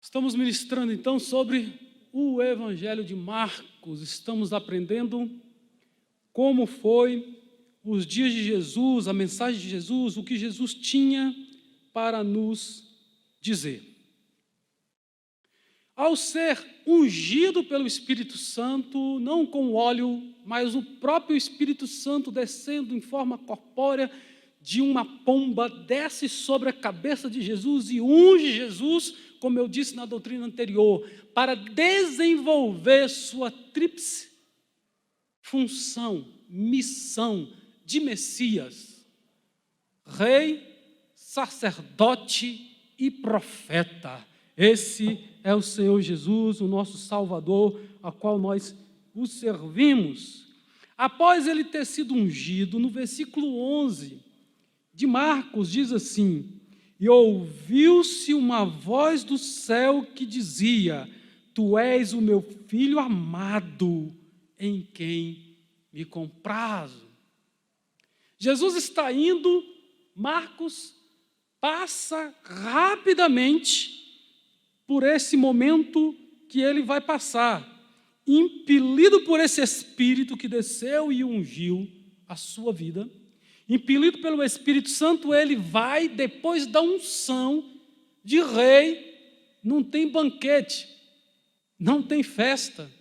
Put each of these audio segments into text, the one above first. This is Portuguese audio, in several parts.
Estamos ministrando então sobre o Evangelho de Marcos. Estamos aprendendo como foi os dias de Jesus, a mensagem de Jesus, o que Jesus tinha para nos dizer. Ao ser ungido pelo Espírito Santo, não com óleo, mas o próprio Espírito Santo descendo em forma corpórea de uma pomba, desce sobre a cabeça de Jesus e unge Jesus, como eu disse na doutrina anterior, para desenvolver sua tríplice função, missão de Messias, rei, sacerdote e profeta. Esse é o Senhor Jesus, o nosso Salvador, a qual nós o servimos. Após ele ter sido ungido, no versículo 11 de Marcos, diz assim: e ouviu-se uma voz do céu que dizia: Tu és o meu filho amado, em quem me comprazo. Jesus está indo, Marcos passa rapidamente por esse momento que ele vai passar, impelido por esse Espírito que desceu e ungiu a sua vida. Impelido pelo Espírito Santo, ele vai, depois da unção de rei, não tem banquete, não tem festa,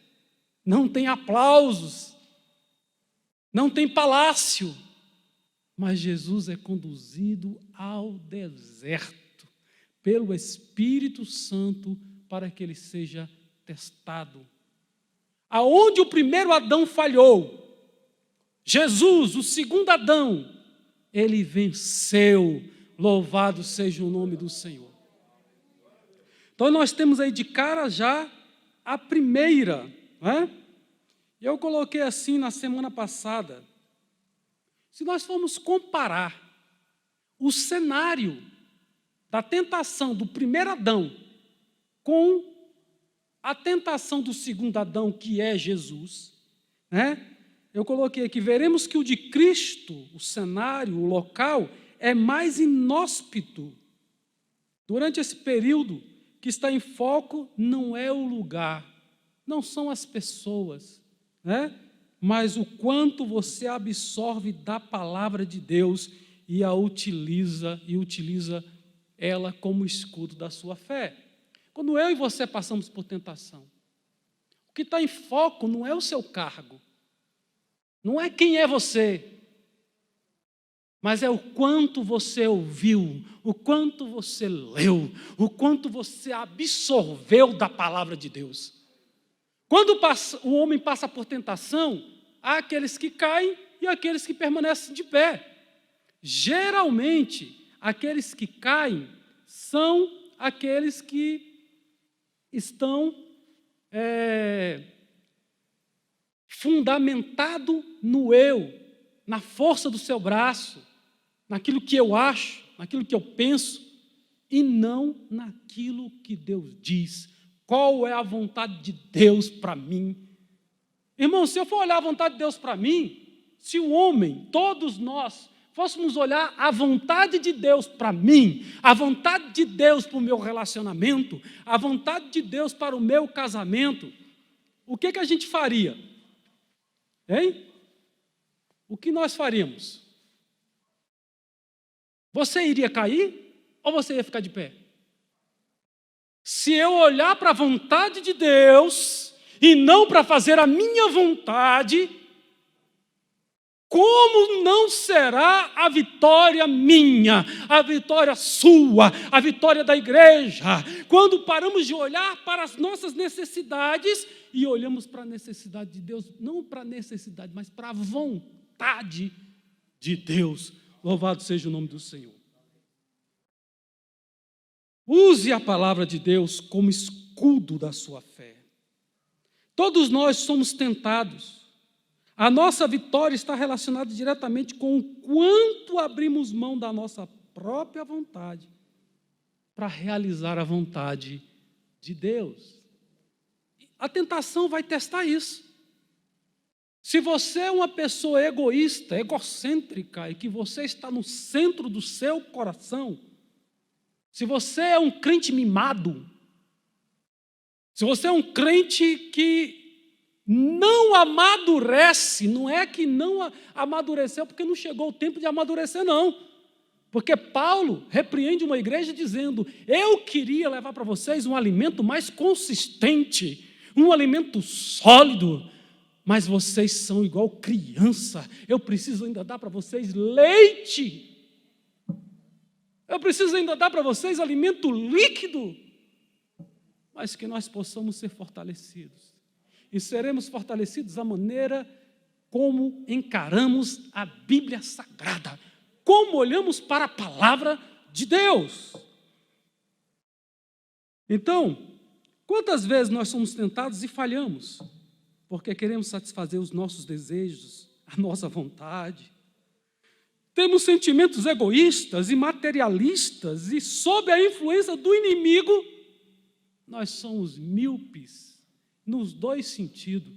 não tem aplausos, não tem palácio, mas Jesus é conduzido ao deserto pelo Espírito Santo para que ele seja testado. Aonde o primeiro Adão falhou, Jesus, o segundo Adão, ele venceu. Louvado seja o nome do Senhor. Então nós temos aí de cara já a primeira, né? Eu coloquei assim na semana passada. Se nós formos comparar o cenário da tentação do primeiro Adão com a tentação do segundo Adão, que é Jesus, né? Eu coloquei aqui, veremos que o de Cristo, o cenário, o local, é mais inóspito. Durante esse período que está em foco, não é o lugar, não são as pessoas, né? Mas o quanto você absorve da palavra de Deus e a utiliza ela como escudo da sua fé. Quando eu e você passamos por tentação, o que está em foco não é o seu cargo, não é quem é você, mas é o quanto você ouviu, o quanto você leu, o quanto você absorveu da palavra de Deus. Quando o homem passa por tentação, há aqueles que caem e aqueles que permanecem de pé. Geralmente, aqueles que caem são aqueles que estão fundamentado no eu, na força do seu braço, naquilo que eu acho, naquilo que eu penso, e não naquilo que Deus diz. Qual é a vontade de Deus para mim? Irmão, se eu for olhar a vontade de Deus para mim, se o homem, todos nós, fôssemos olhar a vontade de Deus para mim, a vontade de Deus para o meu relacionamento, a vontade de Deus para o meu casamento, o que a gente faria? Hein? O que nós faríamos? Você iria cair ou você ia ficar de pé? Se eu olhar para a vontade de Deus e não para fazer a minha vontade, como não será a vitória minha, a vitória sua, a vitória da igreja, quando paramos de olhar para as nossas necessidades e olhamos para a necessidade de Deus, não para a necessidade, mas para a vontade de Deus. Louvado seja o nome do Senhor. Use a palavra de Deus como escudo da sua fé. Todos nós somos tentados. A nossa vitória está relacionada diretamente com o quanto abrimos mão da nossa própria vontade para realizar a vontade de Deus. A tentação vai testar isso. Se você é uma pessoa egoísta, egocêntrica, e que você está no centro do seu coração, se você é um crente mimado, Se você é um crente que não amadurece, não é que não amadureceu porque não chegou o tempo de amadurecer, não. Porque Paulo repreende uma igreja dizendo: eu queria levar para vocês um alimento mais consistente, um alimento sólido, mas vocês são igual criança, eu preciso ainda dar para vocês leite, eu preciso ainda dar para vocês alimento líquido, mas que nós possamos ser fortalecidos. E seremos fortalecidos da maneira como encaramos a Bíblia Sagrada, como olhamos para a palavra de Deus. Então, quantas vezes nós somos tentados e falhamos, porque queremos satisfazer os nossos desejos, a nossa vontade. Temos sentimentos egoístas e materialistas, e sob a influência do inimigo, nós somos míopes, nos dois sentidos.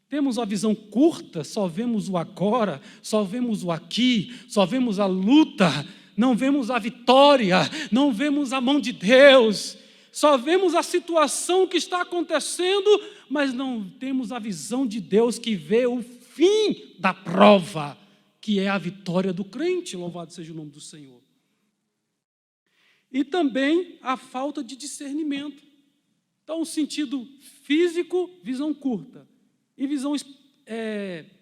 Temos a visão curta, só vemos o agora, só vemos o aqui, só vemos a luta, não vemos a vitória, não vemos a mão de Deus, só vemos a situação que está acontecendo, mas não temos a visão de Deus que vê o fim da prova, que é a vitória do crente, louvado seja o nome do Senhor. E também a falta de discernimento. Então, o sentido físico, visão curta, e visão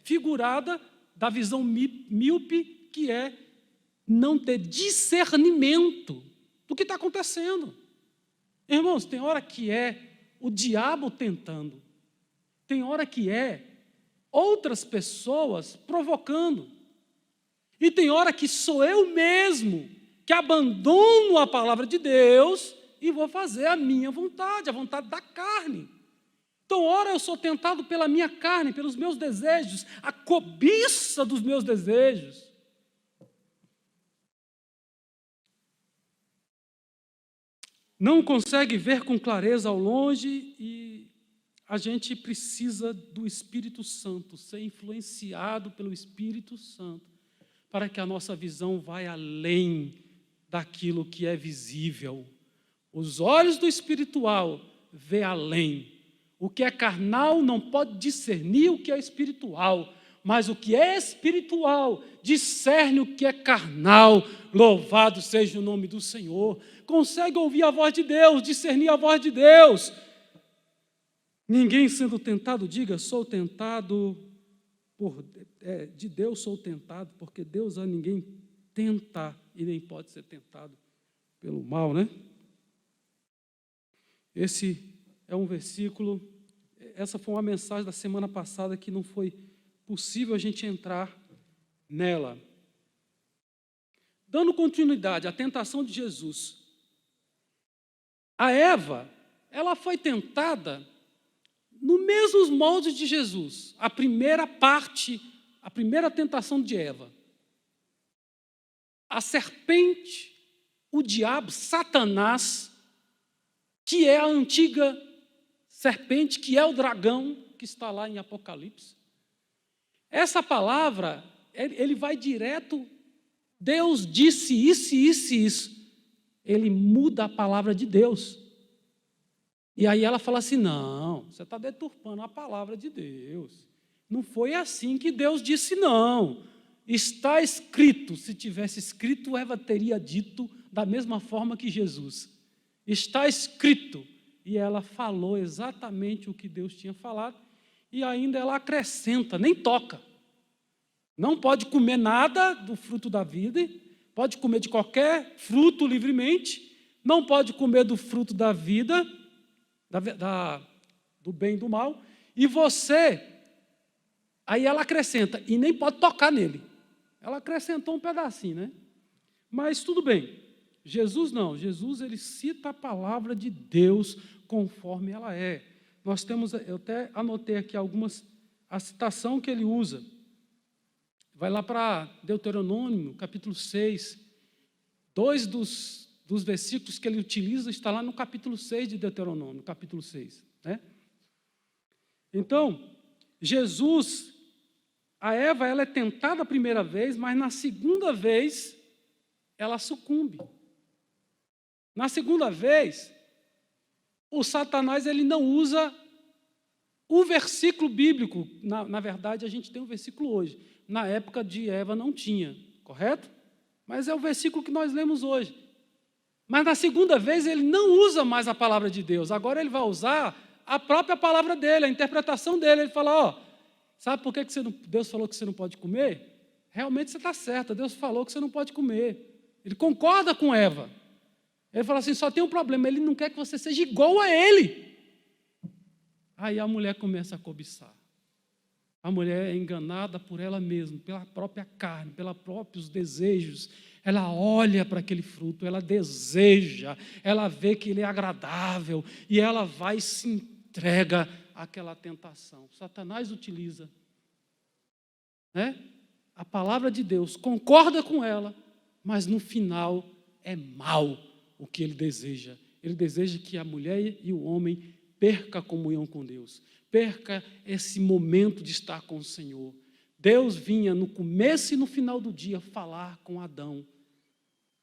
figurada da visão míope, que é não ter discernimento do que está acontecendo. Irmãos, tem hora que é o diabo tentando, tem hora que é outras pessoas provocando, e tem hora que sou eu mesmo que abandono a palavra de Deus e vou fazer a minha vontade, a vontade da carne. Então, ora eu sou tentado pela minha carne, pelos meus desejos, a cobiça dos meus desejos. Não consegue ver com clareza ao longe e a gente precisa do Espírito Santo, ser influenciado pelo Espírito Santo, para que a nossa visão vá além daquilo que é visível. Os olhos do espiritual vê além. O que é carnal não pode discernir o que é espiritual, mas o que é espiritual discerne o que é carnal. Louvado seja o nome do Senhor. Consegue ouvir a voz de Deus, discernir a voz de Deus. Ninguém sendo tentado, diga: sou tentado de Deus, sou tentado, porque Deus a ninguém tenta e nem pode ser tentado pelo mal, né? Esse é um versículo, essa foi uma mensagem da semana passada que não foi possível a gente entrar nela. Dando continuidade à tentação de Jesus, a Eva, ela foi tentada no mesmos moldes de Jesus. A primeira parte, a primeira tentação de Eva. A serpente, o diabo, Satanás, que é a antiga serpente, que é o dragão, que está lá em Apocalipse. Essa palavra, ele vai direto, Deus disse isso, isso e isso. Ele muda a palavra de Deus. E aí ela fala assim: não, você está deturpando a palavra de Deus. Não foi assim que Deus disse, não. Está escrito. Se tivesse escrito, Eva teria dito da mesma forma que Jesus. Está escrito. E ela falou exatamente o que Deus tinha falado, e ainda ela acrescenta, nem toca. Não pode comer nada do fruto da vida, pode comer de qualquer fruto livremente, não pode comer do fruto da vida, do bem e do mal, e você, aí ela acrescenta, e nem pode tocar nele. Ela acrescentou um pedacinho, né? Mas tudo bem. Jesus não, Jesus ele cita a palavra de Deus conforme ela é. Nós temos, eu até anotei aqui a citação que ele usa. Vai lá para Deuteronômio, capítulo 6. 2 dos versículos que ele utiliza está lá no capítulo 6 de Deuteronômio, capítulo 6. Né? Então, Jesus, a Eva, ela é tentada a primeira vez, mas na segunda vez, ela sucumbe. Na segunda vez, o Satanás ele não usa o versículo bíblico. Na verdade, a gente tem um versículo hoje. Na época de Eva não tinha, correto? Mas é o versículo que nós lemos hoje. Mas na segunda vez ele não usa mais a palavra de Deus. Agora ele vai usar a própria palavra dele, a interpretação dele. Ele fala, sabe por que Deus falou que você não pode comer? Realmente você está certa, Deus falou que você não pode comer. Ele concorda com Eva. Ele fala assim, só tem um problema, ele não quer que você seja igual a ele. Aí a mulher começa a cobiçar. A mulher é enganada por ela mesma, pela própria carne, pelos próprios desejos. Ela olha para aquele fruto, ela deseja, ela vê que ele é agradável e ela vai e se entrega àquela tentação. Satanás utiliza, né? A palavra de Deus, concorda com ela, mas no final é mal o que ele deseja. Ele deseja que a mulher e o homem perca a comunhão com Deus, perca esse momento de estar com o Senhor. Deus vinha no começo e no final do dia falar com Adão,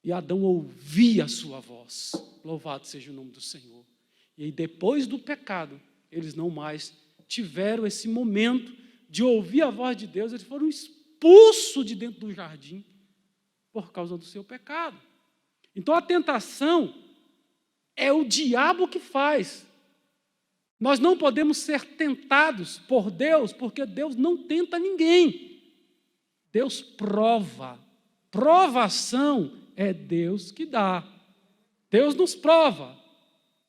e Adão ouvia a sua voz. Louvado seja o nome do Senhor. E aí, depois do pecado, eles não mais tiveram esse momento de ouvir a voz de Deus, eles foram expulsos de dentro do jardim por causa do seu pecado. Então a tentação é o diabo que faz. Nós não podemos ser tentados por Deus, porque Deus não tenta ninguém. Deus prova. Provação é Deus que dá. Deus nos prova.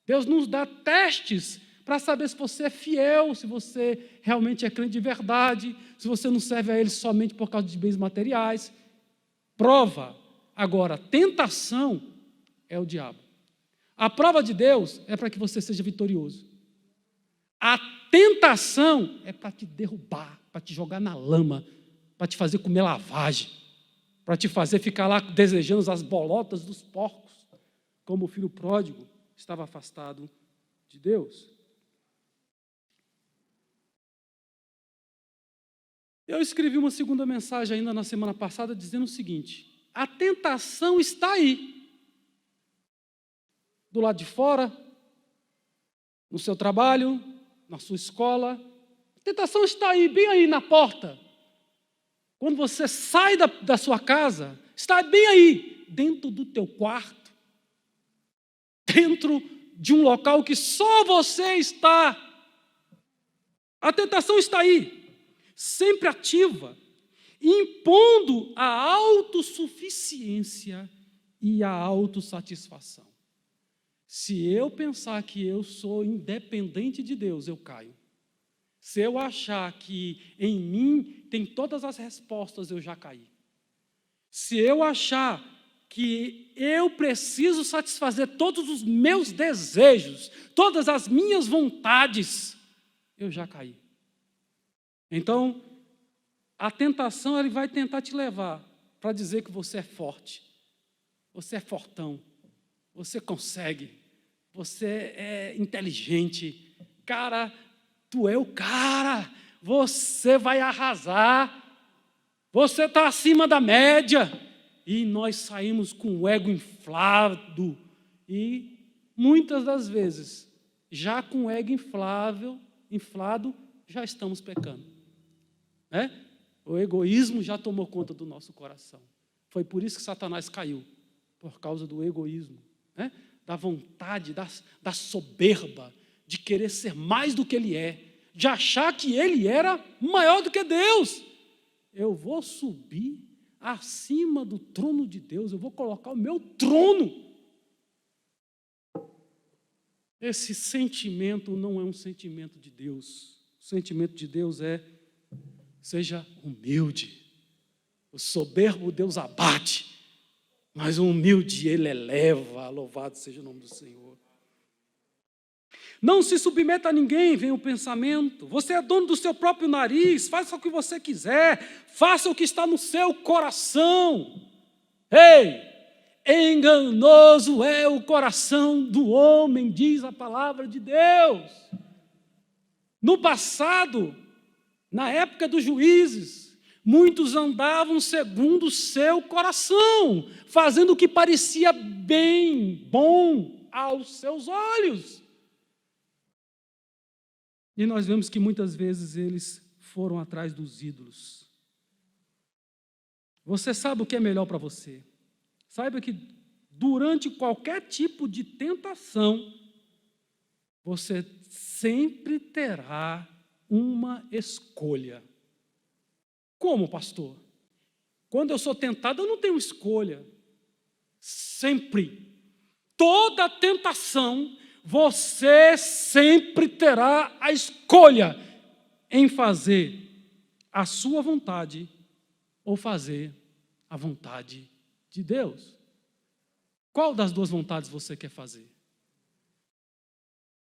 Deus nos dá testes para saber se você é fiel, se você realmente é crente de verdade, se você não serve a Ele somente por causa de bens materiais. Prova. Agora, tentação é o diabo. A prova de Deus é para que você seja vitorioso. A tentação é para te derrubar, para te jogar na lama, para te fazer comer lavagem, para te fazer ficar lá desejando as bolotas dos porcos, como o filho pródigo estava afastado de Deus. Eu escrevi uma segunda mensagem ainda na semana passada dizendo o seguinte: a tentação está aí, do lado de fora, no seu trabalho, na sua escola. A tentação está aí, bem aí na porta. Quando você sai da sua casa, está bem aí, dentro do teu quarto, dentro de um local que só você está. A tentação está aí, sempre ativa, impondo a autossuficiência e a autossatisfação. Se eu pensar que eu sou independente de Deus, eu caio. Se eu achar que em mim tem todas as respostas, eu já caí. Se eu achar que eu preciso satisfazer todos os meus desejos, todas as minhas vontades, eu já caí. Então, a tentação ele vai tentar te levar para dizer que você é forte, você é fortão, você consegue, você é inteligente. Cara, tu é o cara, você vai arrasar, você está acima da média. E nós saímos com o ego inflado. E muitas das vezes, já com o ego inflado, já estamos pecando. Né? O egoísmo já tomou conta do nosso coração. Foi por isso que Satanás caiu, por causa do egoísmo, né? Da vontade, da soberba, de querer ser mais do que ele é, de achar que ele era maior do que Deus. Eu vou subir acima do trono de Deus, eu vou colocar o meu trono. Esse sentimento não é um sentimento de Deus. O sentimento de Deus é: seja humilde. O soberbo Deus abate, mas o humilde Ele eleva. Louvado seja o nome do Senhor. Não se submeta a ninguém, vem o pensamento. Você é dono do seu próprio nariz, faça o que você quiser, faça o que está no seu coração. Ei, enganoso é o coração do homem, diz a palavra de Deus. No passado, na época dos juízes, muitos andavam segundo o seu coração, fazendo o que parecia bem, bom aos seus olhos. E nós vemos que muitas vezes eles foram atrás dos ídolos. Você sabe o que é melhor para você. Saiba que durante qualquer tipo de tentação, você sempre terá uma escolha. Como, pastor? Quando eu sou tentado, eu não tenho escolha. Sempre. Toda tentação, você sempre terá a escolha em fazer a sua vontade ou fazer a vontade de Deus. Qual das duas vontades você quer fazer?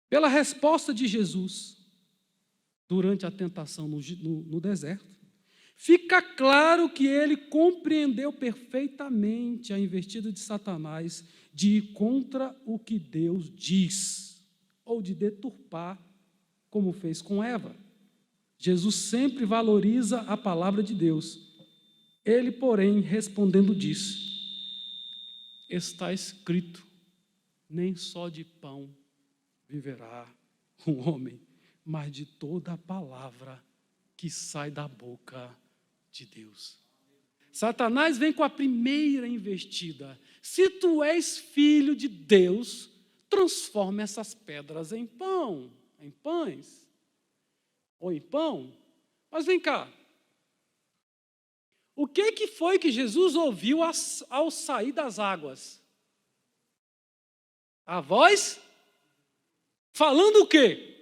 Pela resposta de Jesus durante a tentação no deserto, fica claro que ele compreendeu perfeitamente a investida de Satanás de ir contra o que Deus diz, ou de deturpar, como fez com Eva. Jesus sempre valoriza a palavra de Deus. Ele, porém, respondendo, disse: está escrito, nem só de pão viverá o homem, mas de toda a palavra que sai da boca de Deus. Satanás vem com a primeira investida. Se tu és filho de Deus, transforma essas pedras em pão, em pães, ou em pão. Mas vem cá. O que foi que Jesus ouviu ao sair das águas? A voz? Falando o quê?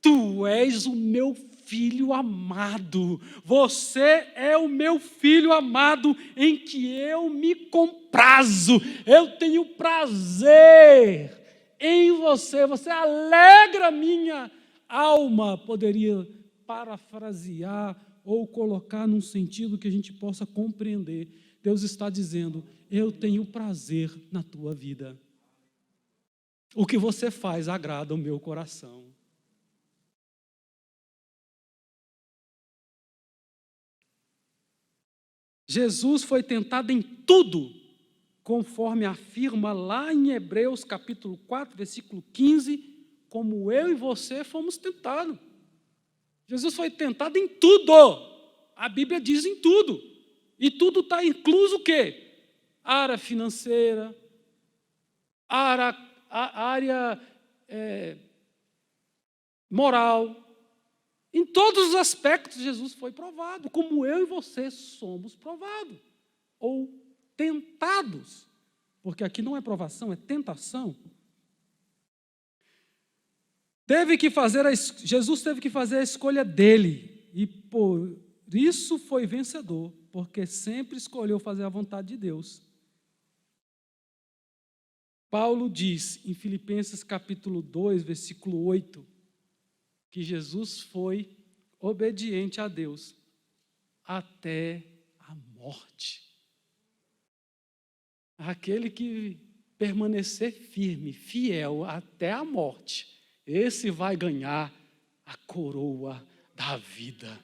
Tu és o meu filho amado. Você é o meu filho amado em que eu me comprazo. Eu tenho prazer em você. Você alegra a minha alma. Poderia parafrasear ou colocar num sentido que a gente possa compreender. Deus está dizendo: eu tenho prazer na tua vida. O que você faz agrada o meu coração. Jesus foi tentado em tudo, conforme afirma lá em Hebreus capítulo 4, versículo 15, como eu e você fomos tentados. Jesus foi tentado em tudo. A Bíblia diz em tudo. E tudo está incluso o quê? Área financeira, área moral. Em todos os aspectos, Jesus foi provado, como eu e você somos provados, ou tentados, porque aqui não é provação, é tentação. Jesus teve que fazer a escolha dele, e por isso foi vencedor, porque sempre escolheu fazer a vontade de Deus. Paulo diz em Filipenses capítulo 2, versículo 8, que Jesus foi obediente a Deus até a morte. Aquele que permanecer firme, fiel até a morte, esse vai ganhar a coroa da vida.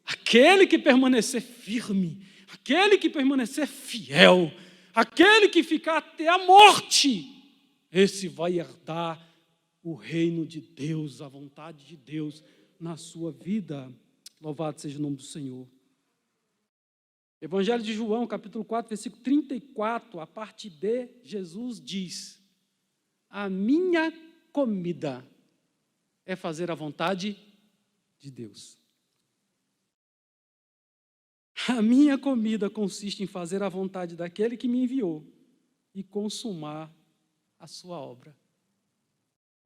Aquele que permanecer firme, aquele que permanecer fiel, aquele que ficar até a morte, esse vai herdar o reino de Deus, a vontade de Deus na sua vida. Louvado seja o nome do Senhor. Evangelho de João, capítulo 4, versículo 34, a parte B, Jesus diz: a minha comida é fazer a vontade de Deus. A minha comida consiste em fazer a vontade daquele que me enviou e consumar a sua obra.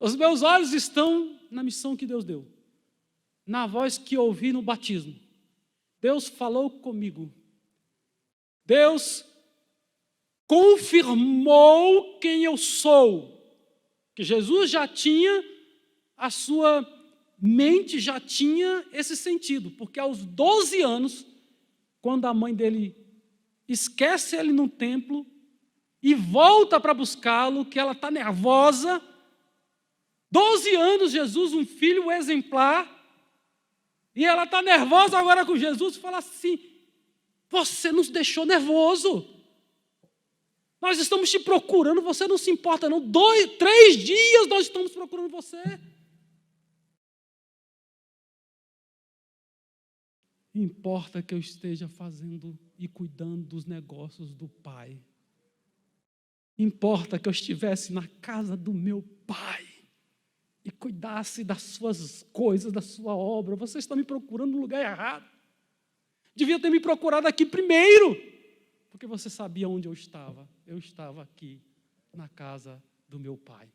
Os meus olhos estão na missão que Deus deu, na voz que ouvi no batismo. Deus falou comigo. Deus confirmou quem eu sou. Que Jesus já tinha, a sua mente já tinha esse sentido, porque aos 12 anos, quando a mãe dele esquece ele no templo e volta para buscá-lo, que ela está nervosa, 12 anos, Jesus, um filho exemplar, e ela está nervosa agora com Jesus, e fala assim: você nos deixou nervoso, nós estamos te procurando, você não se importa não, 3 dias nós estamos procurando você. Importa que eu esteja fazendo e cuidando dos negócios do Pai. Importa que eu estivesse na casa do meu Pai e cuidasse das suas coisas, da sua obra. Você está me procurando no lugar errado. Devia ter me procurado aqui primeiro, porque você sabia onde eu estava. Eu estava aqui, na casa do meu Pai.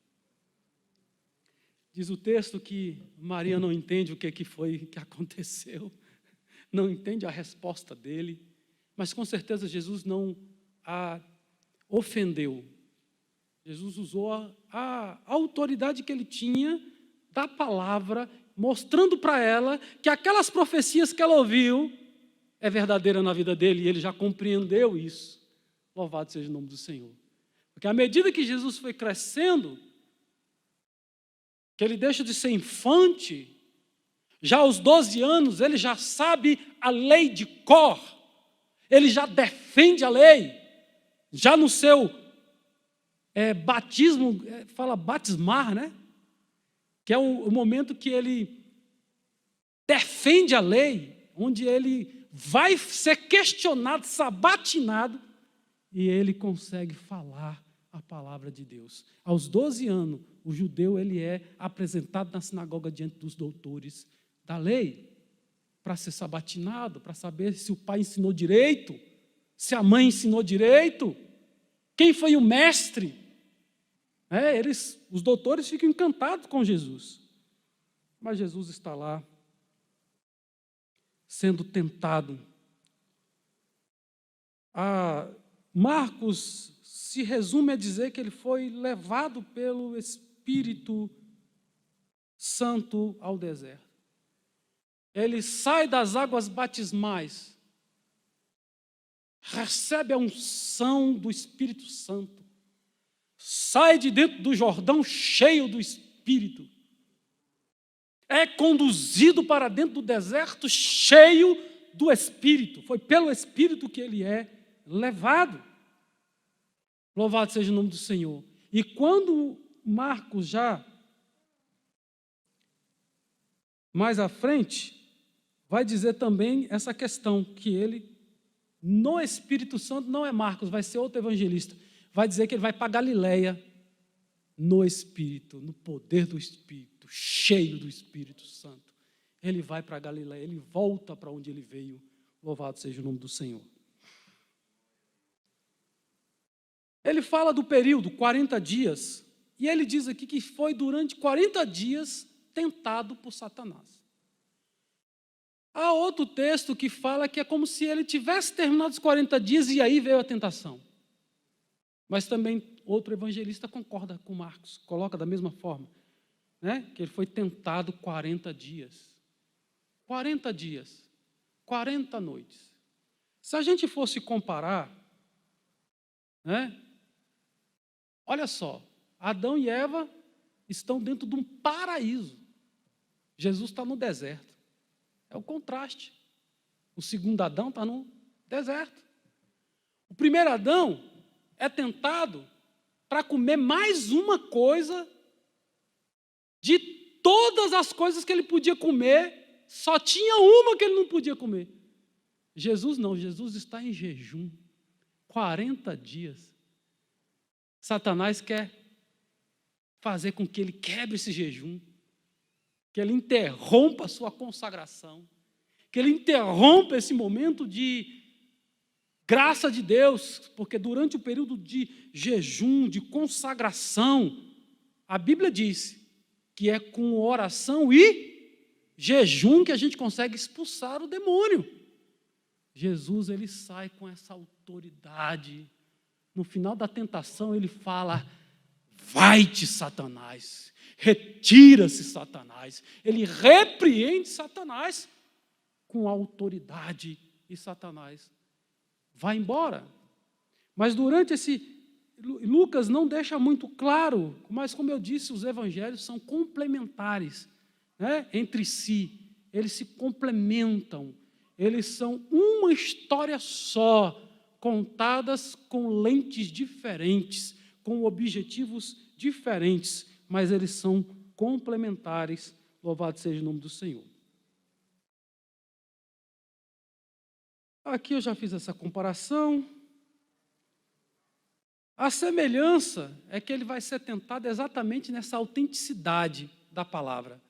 Diz o texto que Maria não entende o que foi que aconteceu, não entende a resposta dele, mas com certeza Jesus não a ofendeu. Jesus usou a autoridade que ele tinha da palavra, mostrando para ela que aquelas profecias que ela ouviu é verdadeira na vida dele, e ele já compreendeu isso. Louvado seja o nome do Senhor. Porque à medida que Jesus foi crescendo, que ele deixa de ser infante, já aos 12 anos, ele já sabe a lei de cor, ele já defende a lei, já no seu batismo, fala batismar, né? Que é o momento que ele defende a lei, onde ele vai ser questionado, sabatinado, e ele consegue falar a palavra de Deus. Aos 12 anos, o judeu ele é apresentado na sinagoga diante dos doutores da lei, para ser sabatinado, para saber se o pai ensinou direito, se a mãe ensinou direito, quem foi o mestre. Os doutores ficam encantados com Jesus. Mas Jesus está lá, sendo tentado. Marcos se resume a dizer que ele foi levado pelo Espírito Santo ao deserto. Ele sai das águas batismais, recebe a unção do Espírito Santo, sai de dentro do Jordão cheio do Espírito, é conduzido para dentro do deserto cheio do Espírito. Foi pelo Espírito que ele é levado. Louvado seja o nome do Senhor. E quando Marcos já mais à frente vai dizer também essa questão que ele, no Espírito Santo, não é Marcos, vai ser outro evangelista, vai dizer que ele vai para Galileia no Espírito, no poder do Espírito, cheio do Espírito Santo. Ele vai para Galileia, ele volta para onde ele veio. Louvado seja o nome do Senhor. Ele fala do período, 40 dias, e ele diz aqui que foi durante 40 dias tentado por Satanás. Há outro texto que fala que é como se ele tivesse terminado os 40 dias e aí veio a tentação. Mas também outro evangelista concorda com Marcos, coloca da mesma forma, né? Que ele foi tentado 40 dias. 40 dias, 40 noites. Se a gente fosse comparar, né? Olha só, Adão e Eva estão dentro de um paraíso. Jesus está no deserto. É o contraste. O segundo Adão está no deserto. O primeiro Adão é tentado para comer mais uma coisa de todas as coisas que ele podia comer, só tinha uma que ele não podia comer. Jesus não, Jesus está em jejum, 40 dias. Satanás quer fazer com que ele quebre esse jejum, que ele interrompa a sua consagração, que ele interrompa esse momento de graça de Deus, porque durante o período de jejum, de consagração, a Bíblia diz que é com oração e jejum que a gente consegue expulsar o demônio. Jesus, ele sai com essa autoridade. No final da tentação, ele fala: vai-te, Satanás, retira-se, Satanás. Ele repreende Satanás com autoridade e Satanás vai embora. Mas durante Lucas não deixa muito claro, mas como eu disse, os evangelhos são complementares, né, entre si. Eles se complementam. Eles são uma história só, contadas com lentes diferentes, com objetivos diferentes, mas eles são complementares. Louvado seja o nome do Senhor. Aqui eu já fiz essa comparação. A semelhança é que ele vai ser tentado exatamente nessa autenticidade da palavra.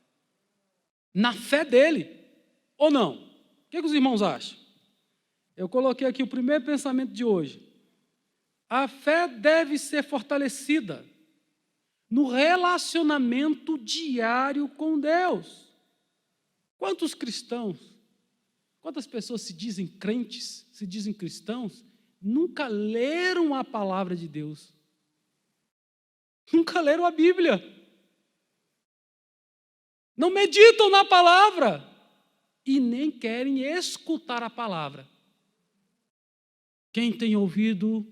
Na fé dele, ou não? O que os irmãos acham? Eu coloquei aqui o primeiro pensamento de hoje. A fé deve ser fortalecida no relacionamento diário com Deus. Quantos cristãos, quantas pessoas se dizem crentes, se dizem cristãos, nunca leram a palavra de Deus? Nunca leram a Bíblia. Não meditam na palavra e nem querem escutar a palavra. Quem tem ouvido,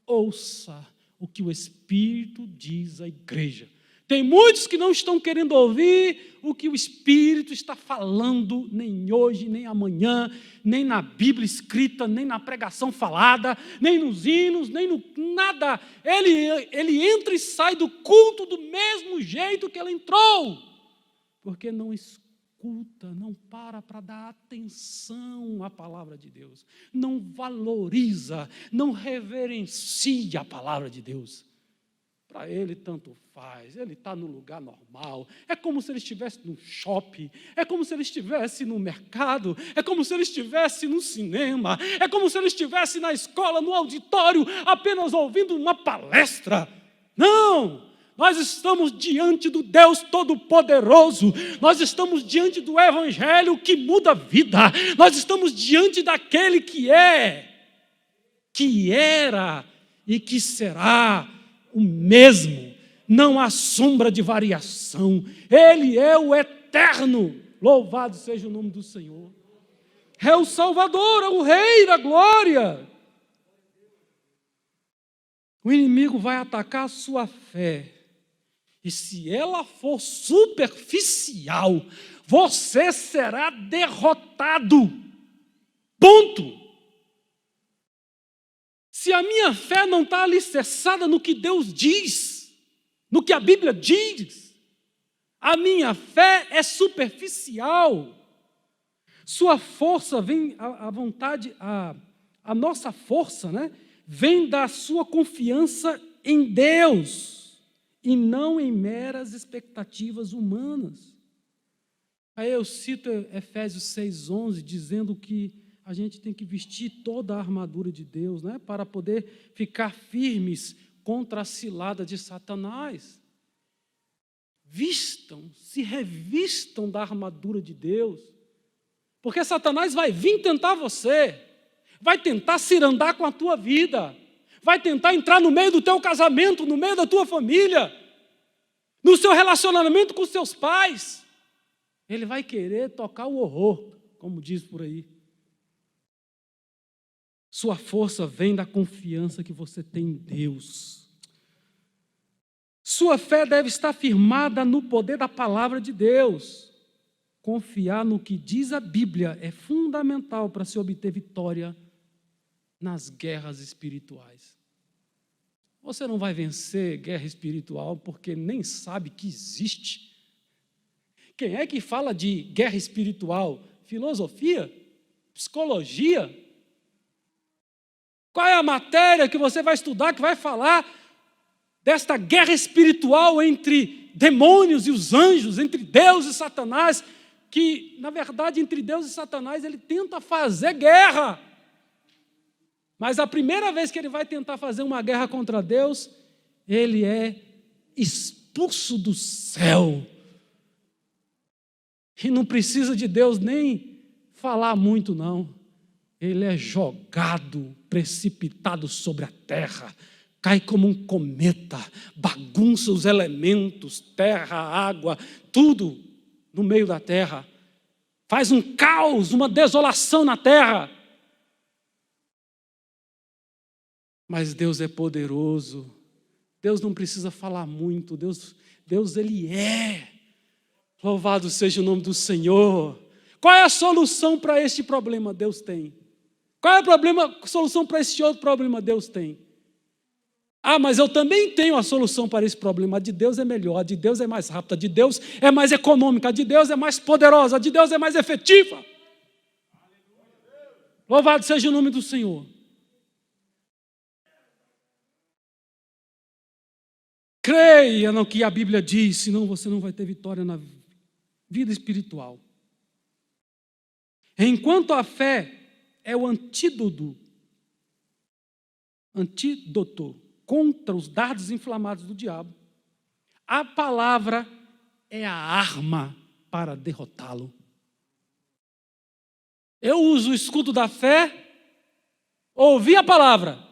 ouça o que o Espírito diz à igreja. Tem muitos que não estão querendo ouvir o que o Espírito está falando, nem hoje, nem amanhã, nem na Bíblia escrita, nem na pregação falada, nem nos hinos, nem no nada. Ele entra e sai do culto do mesmo jeito que ele entrou, porque não escuta, não para dar atenção à palavra de Deus, não valoriza, não reverencia a palavra de Deus. Para ele tanto faz, ele está no lugar normal, é como se ele estivesse no shopping, é como se ele estivesse no mercado, é como se ele estivesse no cinema, é como se ele estivesse na escola, no auditório, apenas ouvindo uma palestra. Não! Nós estamos diante do Deus Todo-Poderoso, nós estamos diante do Evangelho que muda a vida, nós estamos diante daquele que é, que era e que será o mesmo, não há sombra de variação, Ele é o eterno, louvado seja o nome do Senhor, é o Salvador, é o Rei da glória. O inimigo vai atacar a sua fé, e se ela for superficial, você será derrotado, ponto. Se a minha fé não está alicerçada no que Deus diz, no que a Bíblia diz, a minha fé é superficial. Sua força vem, a vontade, a nossa força, né, vem da sua confiança em Deus e não em meras expectativas humanas. Aí eu cito Efésios 6,11, dizendo que a gente tem que vestir toda a armadura de Deus, né, para poder ficar firmes contra a cilada de Satanás. Vistam, se revistam da armadura de Deus, porque Satanás vai vir tentar você, vai tentar cirandar com a tua vida, vai tentar entrar no meio do teu casamento, no meio da tua família, no seu relacionamento com os seus pais. Ele vai querer tocar o horror, como diz por aí. Sua força vem da confiança que você tem em Deus. Sua fé deve estar firmada no poder da palavra de Deus. Confiar no que diz a Bíblia é fundamental para se obter vitória nas guerras espirituais. Você não vai vencer guerra espiritual porque nem sabe que existe. Quem é que fala de guerra espiritual? Filosofia? Psicologia? Qual é a matéria que você vai estudar que vai falar desta guerra espiritual entre demônios e os anjos, entre Deus e Satanás, que, na verdade, entre Deus e Satanás, ele tenta fazer guerra. Mas a primeira vez que ele vai tentar fazer uma guerra contra Deus, ele é expulso do céu. E não precisa de Deus nem falar muito, não. Ele é jogado, precipitado sobre a terra, cai como um cometa, bagunça os elementos, terra, água, tudo no meio da terra. Faz um caos, uma desolação na terra. Mas Deus é poderoso. Deus não precisa falar muito. Deus ele é. Louvado seja o nome do Senhor. Qual é a solução para este problema? Deus tem. Qual é a solução para esse outro problema? Deus tem. Ah, mas eu também tenho a solução para esse problema. A de Deus é melhor, a de Deus é mais rápida, a de Deus é mais econômica, a de Deus é mais poderosa, a de Deus é mais efetiva. Louvado seja o nome do Senhor. Creia no que a Bíblia diz, senão você não vai ter vitória na vida espiritual. Enquanto a fé é o antídoto contra os dardos inflamados do diabo, a palavra é a arma para derrotá-lo. Eu uso o escudo da fé, ouvi a palavra,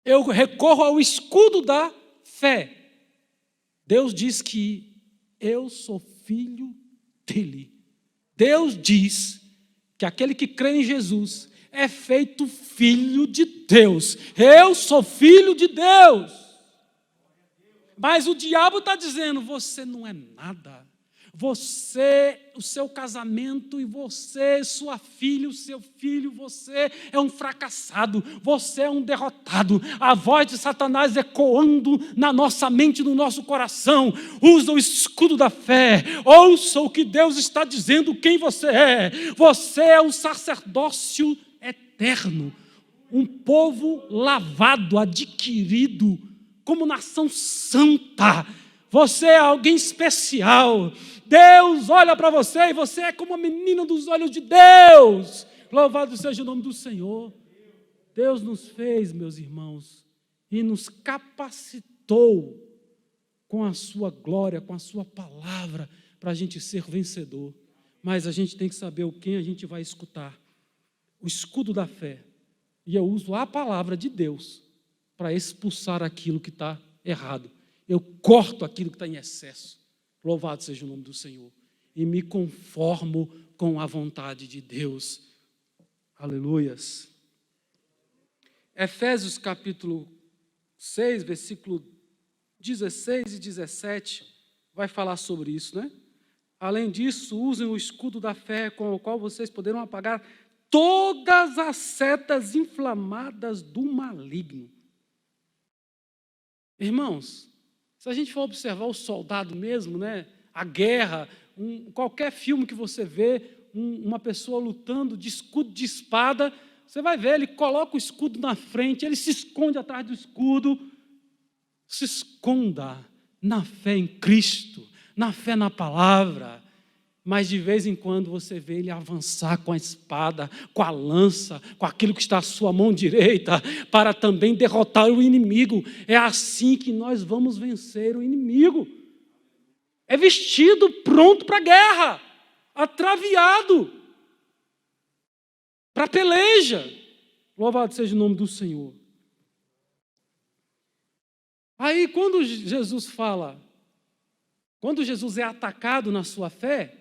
eu recorro ao escudo da fé. Deus diz que eu sou filho dele. Deus diz que aquele que crê em Jesus é feito filho de Deus. Eu sou filho de Deus. Mas o diabo está dizendo, você não é nada. Você, o seu casamento e você, sua filha, o seu filho, você é um fracassado, você é um derrotado. A voz de Satanás ecoando na nossa mente, no nosso coração. Usa o escudo da fé, ouça o que Deus está dizendo, quem você é. Você é um sacerdócio eterno, um povo lavado, adquirido, como nação santa. Você é alguém especial. Deus olha para você e você é como a menina dos olhos de Deus. Louvado seja o nome do Senhor. Deus nos fez, meus irmãos, e nos capacitou com a sua glória, com a sua palavra, para a gente ser vencedor. Mas a gente tem que saber o quem a gente vai escutar. O escudo da fé. E eu uso a palavra de Deus para expulsar aquilo que está errado. Eu corto aquilo que está em excesso. Louvado seja o nome do Senhor. E me conformo com a vontade de Deus. Aleluias. Efésios capítulo 6, versículo 16 e 17, vai falar sobre isso, né? Além disso, usem o escudo da fé com o qual vocês poderão apagar todas as setas inflamadas do maligno. Irmãos, se a gente for observar o soldado mesmo, né, a guerra, qualquer filme que você vê, uma pessoa lutando de escudo de espada, você vai ver, ele coloca o escudo na frente, ele se esconde atrás do escudo. Se esconda na fé em Cristo, na fé na palavra. Mas de vez em quando você vê ele avançar com a espada, com a lança, com aquilo que está à sua mão direita, para também derrotar o inimigo. É assim que nós vamos vencer o inimigo. É vestido pronto para a guerra, atraviado, para a peleja. Louvado seja o nome do Senhor. Aí quando Jesus fala, quando Jesus é atacado na sua fé,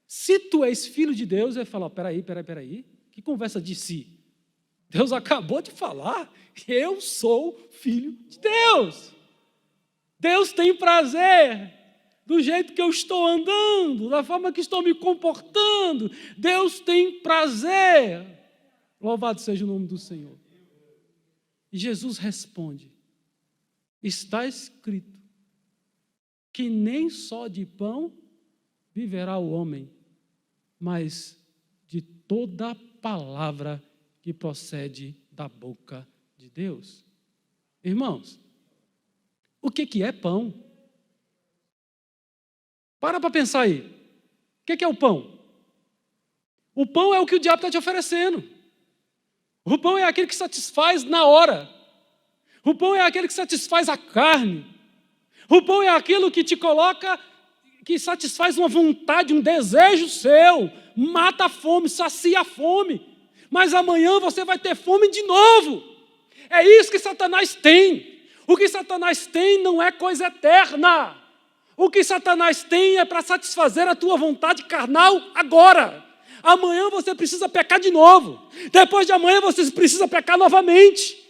se tu és filho de Deus, ele fala, peraí, que conversa de si? Deus acabou de falar, eu sou filho de Deus. Deus tem prazer do jeito que eu estou andando, da forma que estou me comportando. Deus tem prazer. Louvado seja o nome do Senhor. E Jesus responde, está escrito que nem só de pão viverá o homem, mas de toda palavra que procede da boca de Deus. Irmãos, o que é pão? Para pensar aí. O que é o pão? O pão é o que o diabo está te oferecendo. O pão é aquele que satisfaz na hora. O pão é aquele que satisfaz a carne. O pão é aquilo que te coloca, que satisfaz uma vontade, um desejo seu, mata a fome, sacia a fome, mas amanhã você vai ter fome de novo. É isso que Satanás tem. O que Satanás tem não é coisa eterna. O que Satanás tem é para satisfazer a tua vontade carnal agora. Amanhã você precisa pecar de novo. Depois de amanhã você precisa pecar novamente.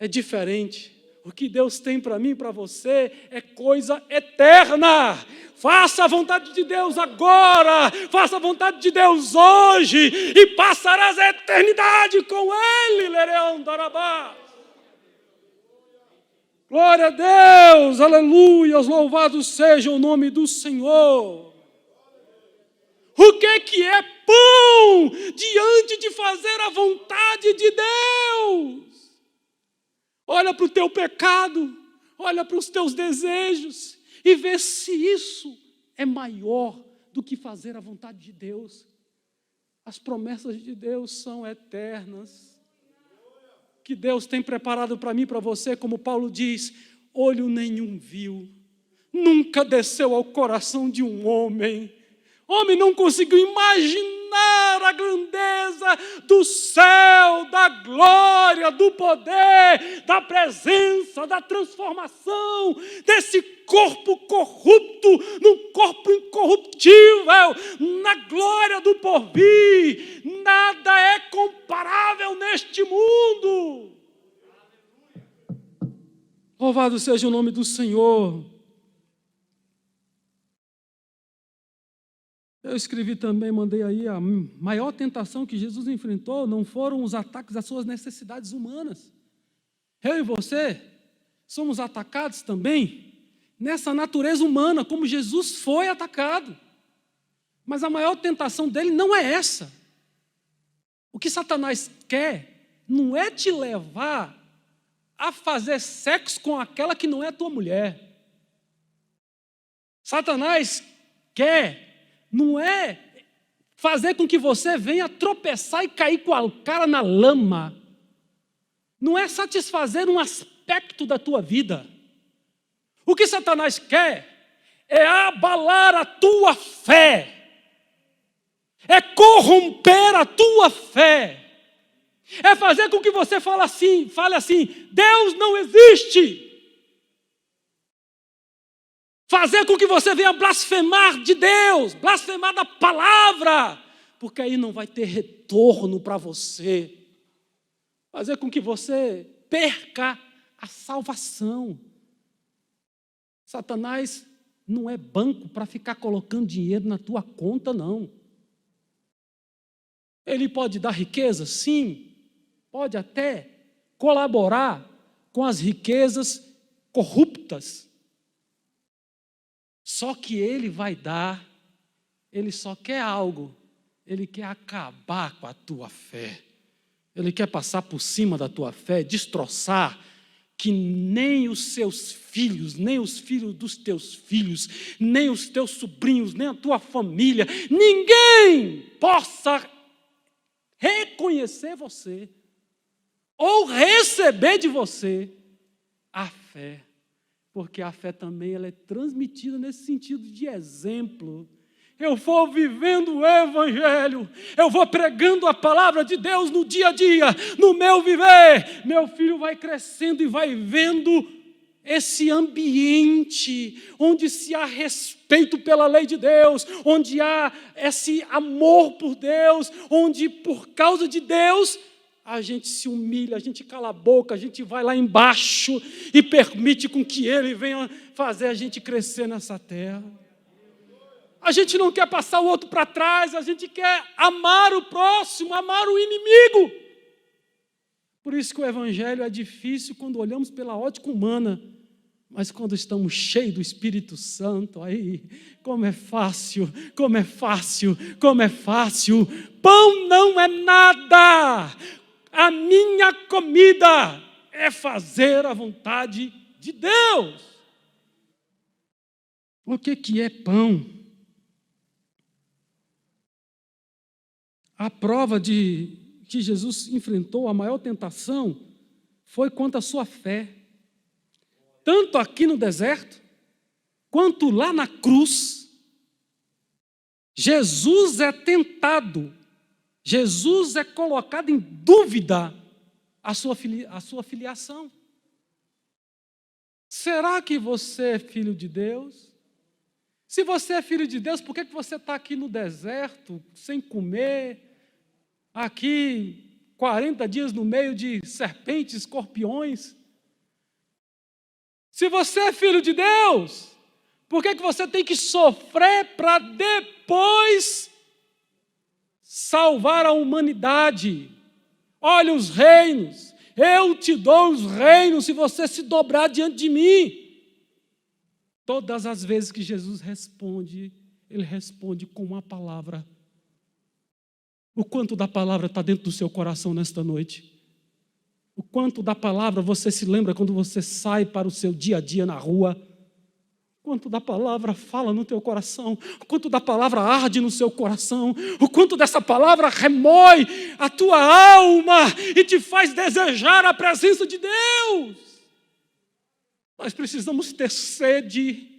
É diferente. O que Deus tem para mim e para você é coisa eterna. Faça a vontade de Deus agora. Faça a vontade de Deus hoje. E passarás a eternidade com Ele. Lereão Darabá. Glória a Deus. Aleluia. Louvado seja o nome do Senhor. O que é pão diante de fazer a vontade de Deus? Olha para o teu pecado, olha para os teus desejos e vê se isso é maior do que fazer a vontade de Deus. As promessas de Deus são eternas. Que Deus tem preparado para mim e para você, como Paulo diz, olho nenhum viu, nunca desceu ao coração de um homem. Homem não conseguiu imaginar a grandeza do céu, da glória, do poder, da presença, da transformação desse corpo corrupto num corpo incorruptível, na glória do porvir. Nada é comparável neste mundo. Louvado seja o nome do Senhor. Eu escrevi também, mandei aí, a maior tentação que Jesus enfrentou não foram os ataques às suas necessidades humanas. Eu e você somos atacados também nessa natureza humana, como Jesus foi atacado. Mas a maior tentação dele não é essa. O que Satanás quer não é te levar a fazer sexo com aquela que não é tua mulher. Satanás quer não é fazer com que você venha tropeçar e cair com a cara na lama. Não é satisfazer um aspecto da tua vida. O que Satanás quer é abalar a tua fé. É corromper a tua fé. É fazer com que você fale assim, Deus não existe. Fazer com que você venha blasfemar de Deus, blasfemar da palavra, porque aí não vai ter retorno para você. Fazer com que você perca a salvação. Satanás não é banco para ficar colocando dinheiro na tua conta, não. Ele pode dar riqueza? Sim. Pode até colaborar com as riquezas corruptas. Só que ele vai dar, ele só quer algo, ele quer acabar com a tua fé. Ele quer passar por cima da tua fé, destroçar, que nem os seus filhos, nem os filhos dos teus filhos, nem os teus sobrinhos, nem a tua família, ninguém possa reconhecer você ou receber de você a fé. Porque a fé também ela é transmitida nesse sentido de exemplo. Eu vou vivendo o Evangelho, eu vou pregando a palavra de Deus no dia a dia, no meu viver. Meu filho vai crescendo e vai vendo esse ambiente onde se há respeito pela lei de Deus, onde há esse amor por Deus, onde por causa de Deus a gente se humilha, a gente cala a boca, a gente vai lá embaixo e permite com que Ele venha fazer a gente crescer nessa terra. A gente não quer passar o outro para trás, a gente quer amar o próximo, amar o inimigo. Por isso que o Evangelho é difícil quando olhamos pela ótica humana, mas quando estamos cheios do Espírito Santo, aí, como é fácil, como é fácil, como é fácil. Pão não é nada. A minha comida é fazer a vontade de Deus. O que é pão? A prova de que Jesus enfrentou a maior tentação foi quanto à sua fé. Tanto aqui no deserto, quanto lá na cruz, Jesus é tentado. Jesus é colocado em dúvida a sua filiação. Será que você é filho de Deus? Se você é filho de Deus, por que você está aqui no deserto, sem comer, aqui 40 dias no meio de serpentes, escorpiões? Se você é filho de Deus, por que você tem que sofrer para depois salvar a humanidade? Olha os reinos, eu te dou os reinos se você se dobrar diante de mim. Todas as vezes que Jesus responde, Ele responde com uma palavra. O quanto da palavra está dentro do seu coração nesta noite? O quanto da palavra você se lembra quando você sai para o seu dia a dia na rua? O quanto da palavra fala no teu coração? O quanto da palavra arde no seu coração? O quanto dessa palavra remói a tua alma e te faz desejar a presença de Deus? Nós precisamos ter sede.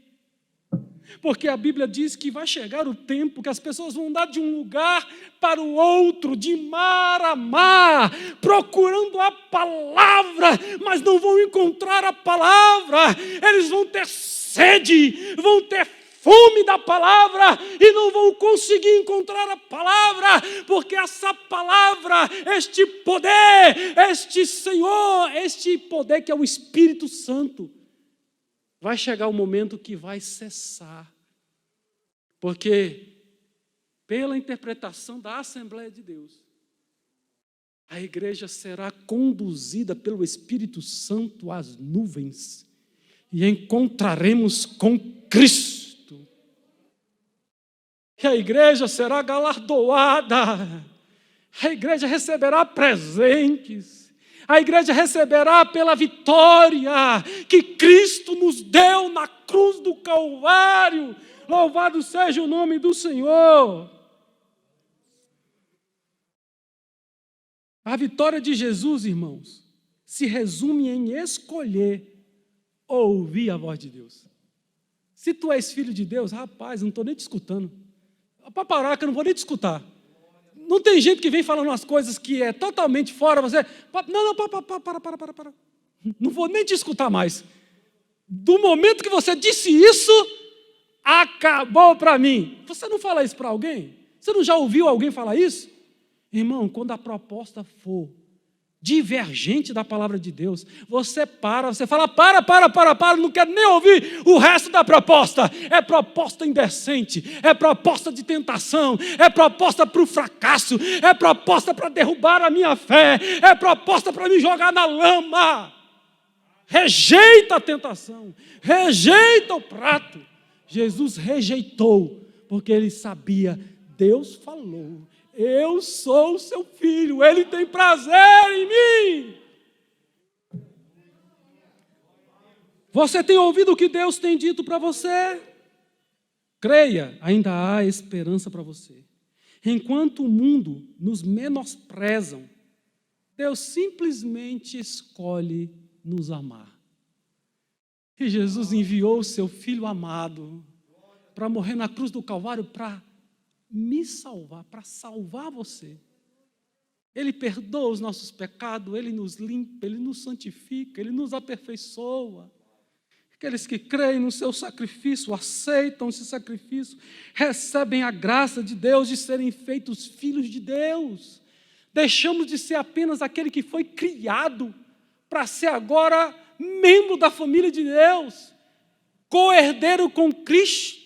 Porque a Bíblia diz que vai chegar o tempo que as pessoas vão andar de um lugar para o outro, de mar a mar, procurando a palavra, mas não vão encontrar a palavra. Eles vão ter sede, vão ter fome da palavra e não vão conseguir encontrar a palavra, porque essa palavra, este poder, este Senhor, este poder que é o Espírito Santo, vai chegar o momento que vai cessar, porque pela interpretação da Assembleia de Deus, a igreja será conduzida pelo Espírito Santo às nuvens e encontraremos com Cristo. E a igreja será galardoada, a igreja receberá presentes, a igreja receberá pela vitória que Cristo nos deu na cruz do Calvário. Louvado seja o nome do Senhor. A vitória de Jesus, irmãos, se resume em escolher ouvir a voz de Deus. Se tu és filho de Deus, rapaz, eu não estou nem te escutando. Para parar, que eu não vou nem te escutar. Não tem gente que vem falando umas coisas que é totalmente fora, você... Não, para. Não vou nem te escutar mais. Do momento que você disse isso, acabou para mim. Você não fala isso para alguém? Você não já ouviu alguém falar isso? Irmão, quando a proposta for divergente da palavra de Deus, você fala, para, não quero nem ouvir o resto da proposta. É proposta indecente, é proposta de tentação, é proposta para o fracasso, é proposta para derrubar a minha fé, é proposta para me jogar na lama. Rejeita a tentação, rejeita o prato. Jesus rejeitou, porque ele sabia, Deus falou, eu sou o seu filho, ele tem prazer em mim. Você tem ouvido o que Deus tem dito para você? Creia, ainda há esperança para você. Enquanto o mundo nos menosprezam, Deus simplesmente escolhe nos amar. E Jesus enviou o seu Filho amado para morrer na cruz do Calvário para me salvar, para salvar você. Ele perdoa os nossos pecados, Ele nos limpa, Ele nos santifica, Ele nos aperfeiçoa. Aqueles que creem no seu sacrifício, aceitam esse sacrifício, recebem a graça de Deus de serem feitos filhos de Deus. Deixamos de ser apenas aquele que foi criado para ser agora membro da família de Deus, co-herdeiro com Cristo.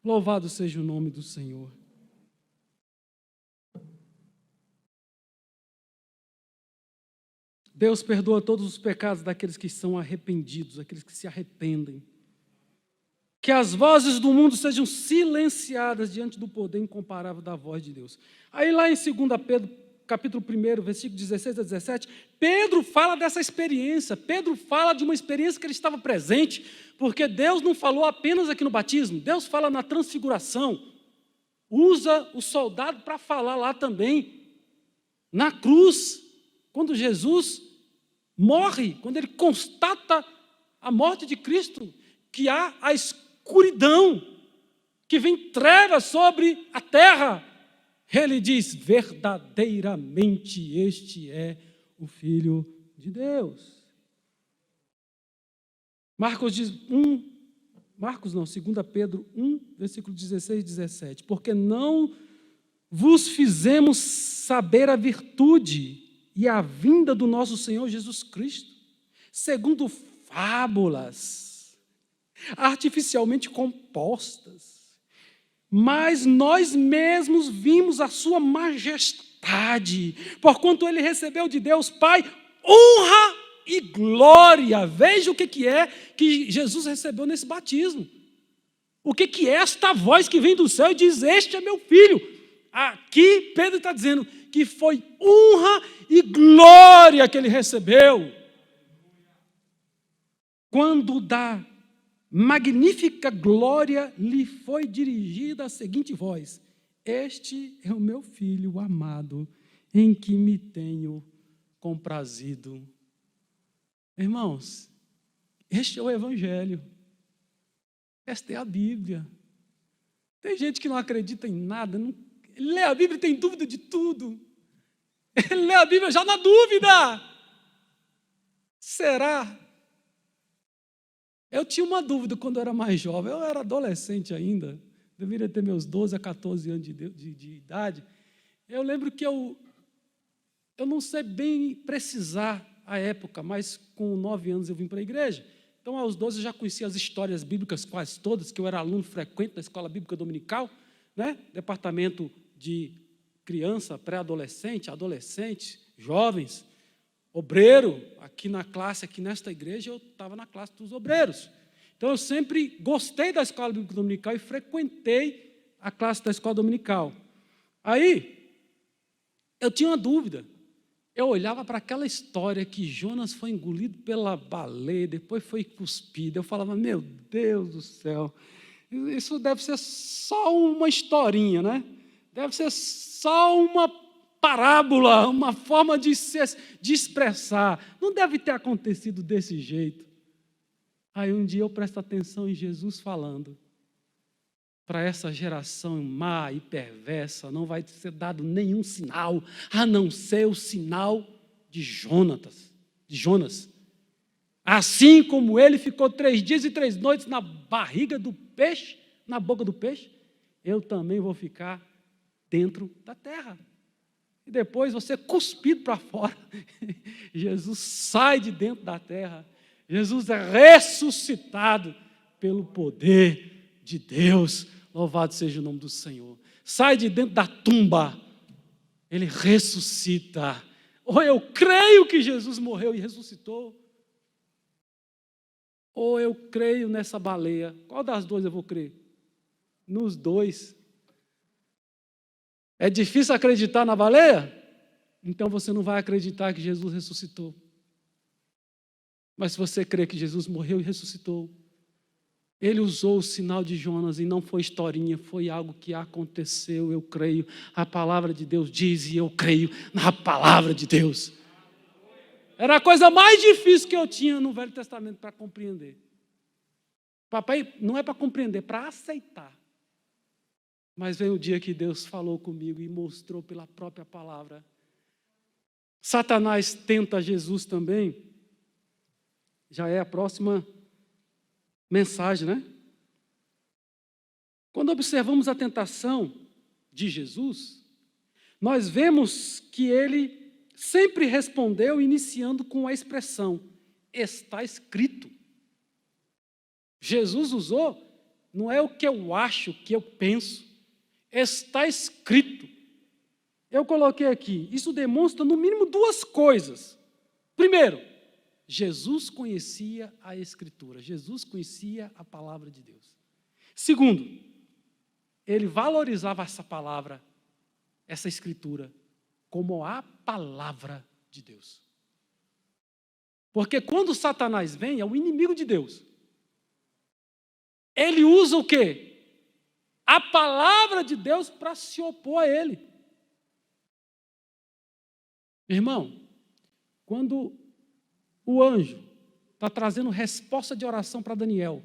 Louvado seja o nome do Senhor. Deus perdoa todos os pecados daqueles que são arrependidos, aqueles que se arrependem. Que as vozes do mundo sejam silenciadas diante do poder incomparável da voz de Deus. Aí lá em 2 Pedro, capítulo 1, versículo 16 a 17, Pedro fala dessa experiência. Pedro fala de uma experiência que ele estava presente, porque Deus não falou apenas aqui no batismo, Deus fala na transfiguração. Usa o soldado para falar lá também. Na cruz, quando Jesus morre, quando ele constata a morte de Cristo, que há a escuridão, que vem trevas sobre a terra, ele diz, verdadeiramente este é o Filho de Deus. 2 Pedro 1, versículo 16 e 17. Porque não vos fizemos saber a virtude e a vinda do nosso Senhor Jesus Cristo, segundo fábulas artificialmente compostas, mas nós mesmos vimos a sua majestade, porquanto ele recebeu de Deus Pai honra e glória. Veja o que é que Jesus recebeu nesse batismo. O que é esta voz que vem do céu e diz: este é meu filho? Aqui Pedro está dizendo que foi honra e glória que ele recebeu. Quando da magnífica glória lhe foi dirigida a seguinte voz: este é o meu filho amado, em que me tenho comprazido. Irmãos, este é o Evangelho. Esta é a Bíblia. Tem gente que não acredita em nada, ele lê a Bíblia e tem dúvida de tudo. Ele lê a Bíblia já na dúvida. Será? Eu tinha uma dúvida quando eu era mais jovem, eu era adolescente ainda, deveria ter meus 12 a 14 anos de idade. Eu lembro que eu não sei bem precisar a época, mas com 9 anos eu vim para a igreja. Então, aos 12 eu já conhecia as histórias bíblicas quase todas, que eu era aluno frequente da Escola Bíblica Dominical, né? Departamento de criança, pré-adolescente, adolescente, jovens, obreiro, aqui na classe, aqui nesta igreja, eu estava na classe dos obreiros. Então, eu sempre gostei da Escola Bíblica Dominical e frequentei a classe da Escola Dominical. Aí, eu tinha uma dúvida. Eu olhava para aquela história que Jonas foi engolido pela baleia, depois foi cuspido. Eu falava: meu Deus do céu, isso deve ser só uma historinha, né? Deve ser só uma parábola, uma forma de expressar. Não deve ter acontecido desse jeito. Aí um dia eu presto atenção em Jesus falando: para essa geração má e perversa não vai ser dado nenhum sinal, a não ser o sinal de Jonas. Assim como ele ficou 3 dias e 3 noites na barriga do peixe, na boca do peixe, eu também vou ficar dentro da terra. E depois você é cuspido para fora. Jesus sai de dentro da terra. Jesus é ressuscitado pelo poder de Deus. Louvado seja o nome do Senhor. Sai de dentro da tumba. Ele ressuscita. Ou eu creio que Jesus morreu e ressuscitou, ou eu creio nessa baleia. Qual das duas eu vou crer? Nos dois. É difícil acreditar na baleia? Então você não vai acreditar que Jesus ressuscitou. Mas se você crê que Jesus morreu e ressuscitou, ele usou o sinal de Jonas e não foi historinha, foi algo que aconteceu, eu creio. A palavra de Deus diz e eu creio na palavra de Deus. Era a coisa mais difícil que eu tinha no Velho Testamento para compreender. Papai, não é para compreender, é para aceitar. Mas veio o dia que Deus falou comigo e mostrou pela própria palavra. Satanás tenta Jesus também. Já é a próxima mensagem, né? Quando observamos a tentação de Jesus, nós vemos que ele sempre respondeu iniciando com a expressão: está escrito. Jesus usou, não é o que eu acho, o que eu penso, está escrito. Eu coloquei aqui, isso demonstra no mínimo 2 coisas. Primeiro, Jesus conhecia a Escritura, Jesus conhecia a palavra de Deus. Segundo, ele valorizava essa palavra, essa Escritura, como a palavra de Deus. Porque quando Satanás vem, é o inimigo de Deus. Ele usa o quê? A palavra de Deus para se opor a ele. Irmão, quando o anjo está trazendo resposta de oração para Daniel,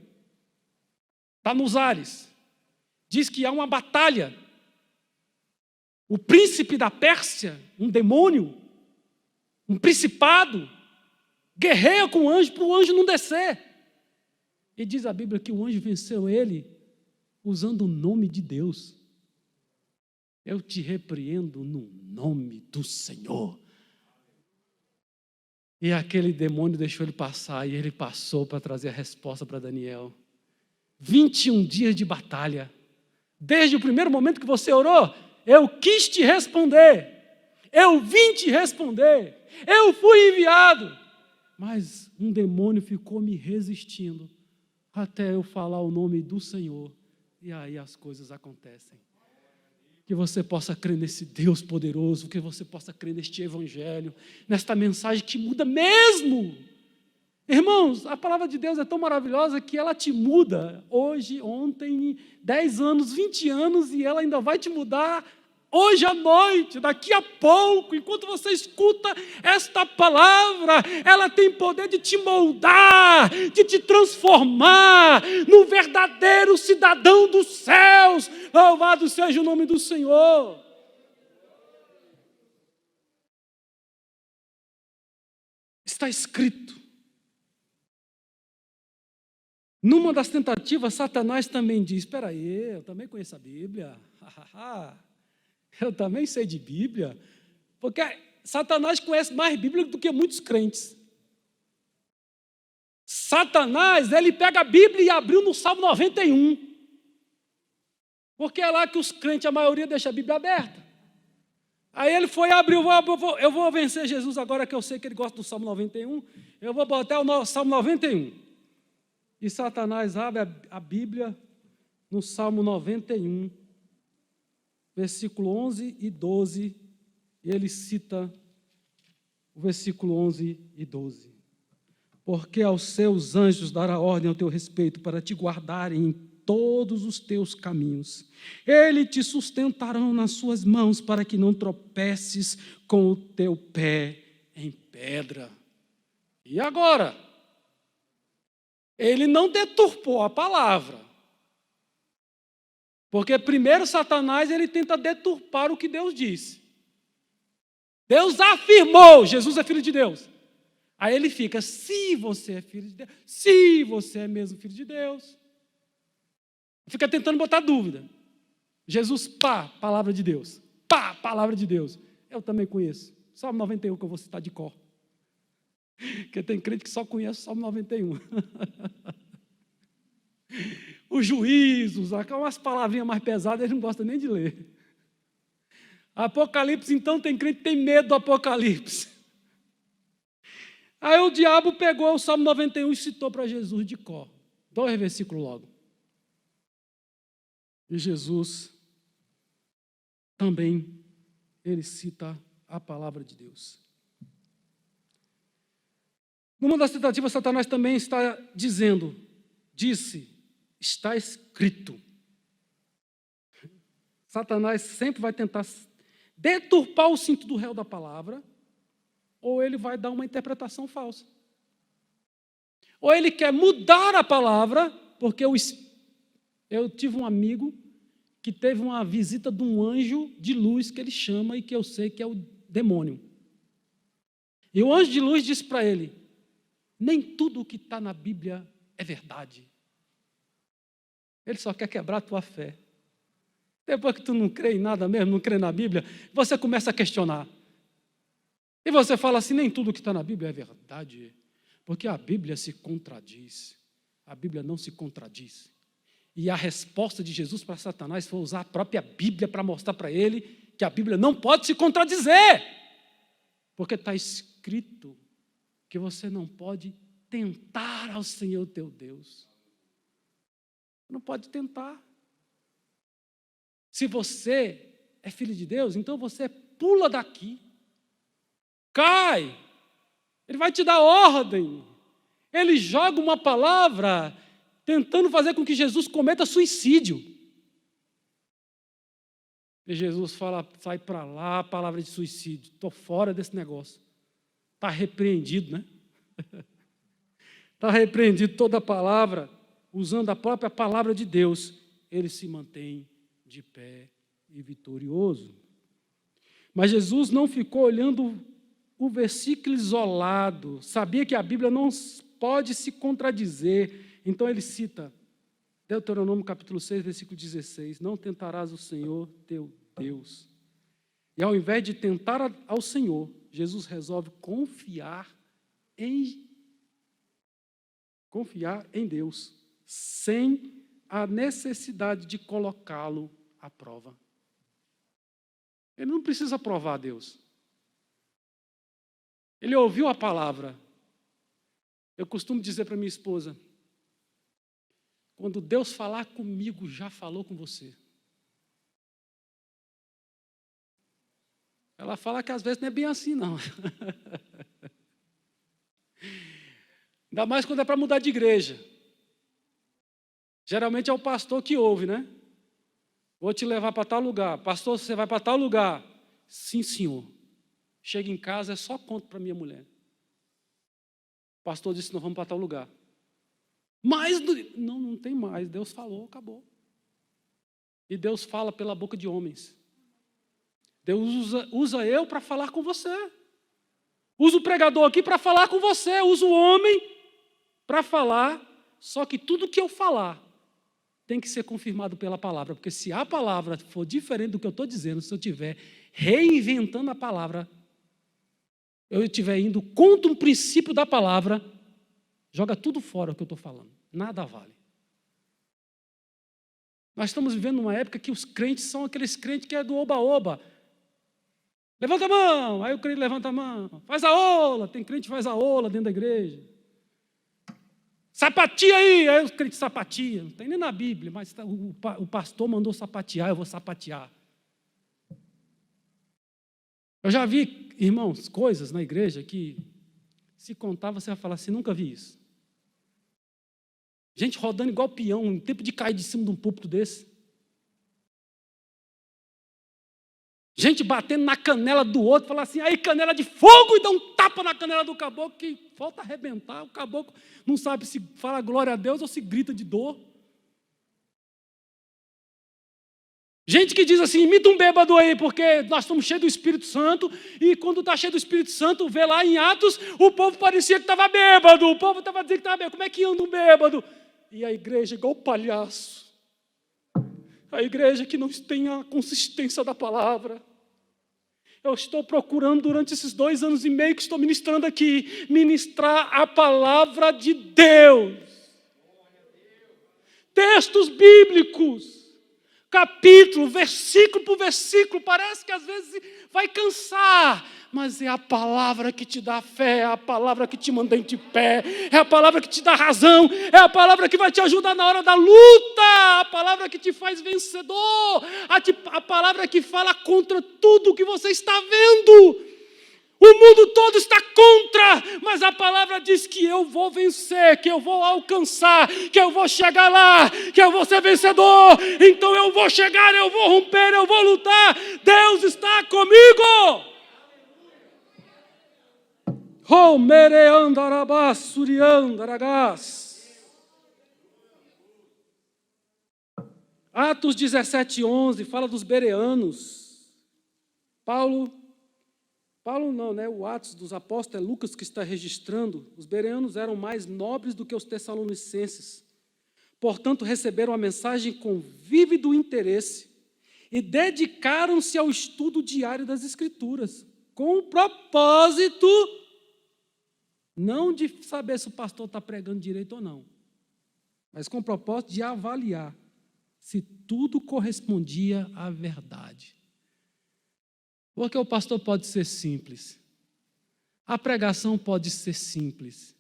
está nos ares, diz que há uma batalha. O príncipe da Pérsia, um demônio, um principado, guerreia com o anjo para o anjo não descer. E diz a Bíblia que o anjo venceu ele usando o nome de Deus. Eu te repreendo no nome do Senhor. E aquele demônio deixou ele passar, e ele passou para trazer a resposta para Daniel. 21 dias de batalha. Desde o primeiro momento que você orou, eu quis te responder. Eu vim te responder. Eu fui enviado. Mas um demônio ficou me resistindo até eu falar o nome do Senhor. E aí as coisas acontecem. Que você possa crer nesse Deus poderoso, que você possa crer neste evangelho, nesta mensagem que muda mesmo. Irmãos, a palavra de Deus é tão maravilhosa que ela te muda hoje, ontem, 10 anos, 20 anos, e ela ainda vai te mudar hoje à noite, daqui a pouco. Enquanto você escuta esta palavra, ela tem poder de te moldar, de te transformar num verdadeiro cidadão dos céus. Louvado seja o nome do Senhor. Está escrito. Numa das tentativas, Satanás também diz: espera aí, eu também conheço a Bíblia. Eu também sei de Bíblia. Porque Satanás conhece mais Bíblia do que muitos crentes. Satanás, ele pega a Bíblia e abriu no Salmo 91. Porque é lá que os crentes, a maioria, deixa a Bíblia aberta. Aí ele foi abrir, eu vou vencer Jesus agora que eu sei que ele gosta do Salmo 91. Eu vou botar o Salmo 91. E Satanás abre a Bíblia no Salmo 91, versículo 11 e 12, e ele cita o versículo 11 e 12. Porque aos seus anjos dará ordem ao teu respeito para te guardarem em todos os teus caminhos. Eles te sustentarão nas suas mãos para que não tropeces com o teu pé em pedra. E agora? Ele não deturpou a palavra. Porque primeiro Satanás ele tenta deturpar o que Deus disse. Deus afirmou, Jesus é filho de Deus. Aí ele fica, se você é filho de Deus, se você é mesmo filho de Deus. Fica tentando botar dúvida. Jesus, pá, palavra de Deus. Pá, palavra de Deus. Eu também conheço. Salmo 91 que eu vou citar de cor. Porque tem crente que só conhece o Salmo 91. Os juízos, umas palavrinhas mais pesadas, eles não gostam nem de ler. Apocalipse, então, tem crente que tem medo do Apocalipse. Aí o diabo pegou o Salmo 91 e citou para Jesus de cor. 2 versículos logo. E Jesus também, ele cita a palavra de Deus. Numa das tentativas, Satanás também está disse, está escrito. Satanás sempre vai tentar deturpar o sentido real da palavra, ou ele vai dar uma interpretação falsa. Ou ele quer mudar a palavra, porque eu tive um amigo que teve uma visita de um anjo de luz, que ele chama, e que eu sei que é o demônio. E o anjo de luz disse para ele: nem tudo o que está na Bíblia é verdade. Ele só quer quebrar a tua fé. Depois que tu não crê em nada mesmo, não crê na Bíblia, você começa a questionar. E você fala assim, nem tudo que está na Bíblia é verdade, porque a Bíblia se contradiz. A Bíblia não se contradiz. E a resposta de Jesus para Satanás foi usar a própria Bíblia para mostrar para ele que a Bíblia não pode se contradizer, porque está escrito que você não pode tentar ao Senhor teu Deus. Não pode tentar. Se você é filho de Deus, então você pula daqui, cai, ele vai te dar ordem, ele joga uma palavra tentando fazer com que Jesus cometa suicídio. E Jesus fala, sai para lá, palavra de suicídio, estou fora desse negócio. Está repreendido, né? Está repreendido toda a palavra, usando a própria palavra de Deus, ele se mantém de pé e vitorioso. Mas Jesus não ficou olhando o versículo isolado, sabia que a Bíblia não pode se contradizer, então ele cita Deuteronômio capítulo 6, versículo 16, não tentarás o Senhor teu Deus. E ao invés de tentar ao Senhor, Jesus resolve confiar em Deus, sem a necessidade de colocá-lo à prova. Ele não precisa provar a Deus. Ele ouviu a palavra. Eu costumo dizer para minha esposa, Quando Deus falar comigo, já falou com você. Ela fala que às vezes não é bem assim, não. Ainda mais quando é para mudar de igreja. Geralmente é o pastor que ouve, né? Vou te levar para tal lugar. Pastor, você vai para tal lugar. Sim, senhor. Chega em casa, é só conto para minha mulher. O pastor disse, nós vamos para tal lugar. Mas, não tem mais. Deus falou, acabou. E Deus fala pela boca de homens. Deus usa eu para falar com você. Usa o pregador aqui para falar com você. Usa o homem para falar. Só que tudo que eu falar tem que ser confirmado pela palavra. Porque se a palavra for diferente do que eu estou dizendo, se eu estiver reinventando a palavra, eu estiver indo contra um princípio da palavra, joga tudo fora o que eu estou falando. Nada vale. Nós estamos vivendo uma época que os crentes são aqueles crentes que é do oba-oba. Levanta a mão, aí o crente levanta a mão. Faz a ola, tem crente que faz a ola dentro da igreja. Sapatia aí o crente sapatia. Não tem nem na Bíblia, mas o pastor mandou sapatear, eu vou sapatear. Eu já vi, irmãos, coisas na igreja que, se contar, você vai falar assim, nunca vi isso. Gente rodando igual peão, em tempo de cair de cima de um púlpito desse. Gente batendo na canela do outro, falar assim, aí canela de fogo, e dá um tapa na canela do caboclo, que falta arrebentar. O caboclo não sabe se fala glória a Deus ou se grita de dor. Gente que diz assim, imita um bêbado aí, porque nós estamos cheios do Espírito Santo, e quando está cheio do Espírito Santo, vê lá em Atos, o povo parecia que estava bêbado, o povo estava dizendo que estava bêbado. Como é que anda um bêbado? E a igreja igual palhaço. A igreja que não tem a consistência da palavra. Eu estou procurando, durante esses 2 anos e meio que estou ministrando aqui, ministrar a palavra de Deus. Textos bíblicos. Capítulo, versículo por versículo, parece que às vezes vai cansar, mas é a palavra que te dá fé, é a palavra que te mantém de pé, é a palavra que te dá razão, é a palavra que vai te ajudar na hora da luta, a palavra que te faz vencedor, a palavra que fala contra tudo que você está vendo. O mundo todo está contra, mas a palavra diz que eu vou vencer, que eu vou alcançar, que eu vou chegar lá, que eu vou ser vencedor. Então eu vou chegar, eu vou romper, eu vou lutar. Deus está comigo. Atos 17:11 fala dos bereanos. Paulo não, né? O Atos dos Apóstolos é Lucas que está registrando. Os bereanos eram mais nobres do que os tessalonicenses. Portanto, receberam a mensagem com vívido interesse e dedicaram-se ao estudo diário das Escrituras, com o propósito, não de saber se o pastor está pregando direito ou não, mas com o propósito de avaliar se tudo correspondia à verdade. Porque o pastor pode ser simples, a pregação pode ser simples,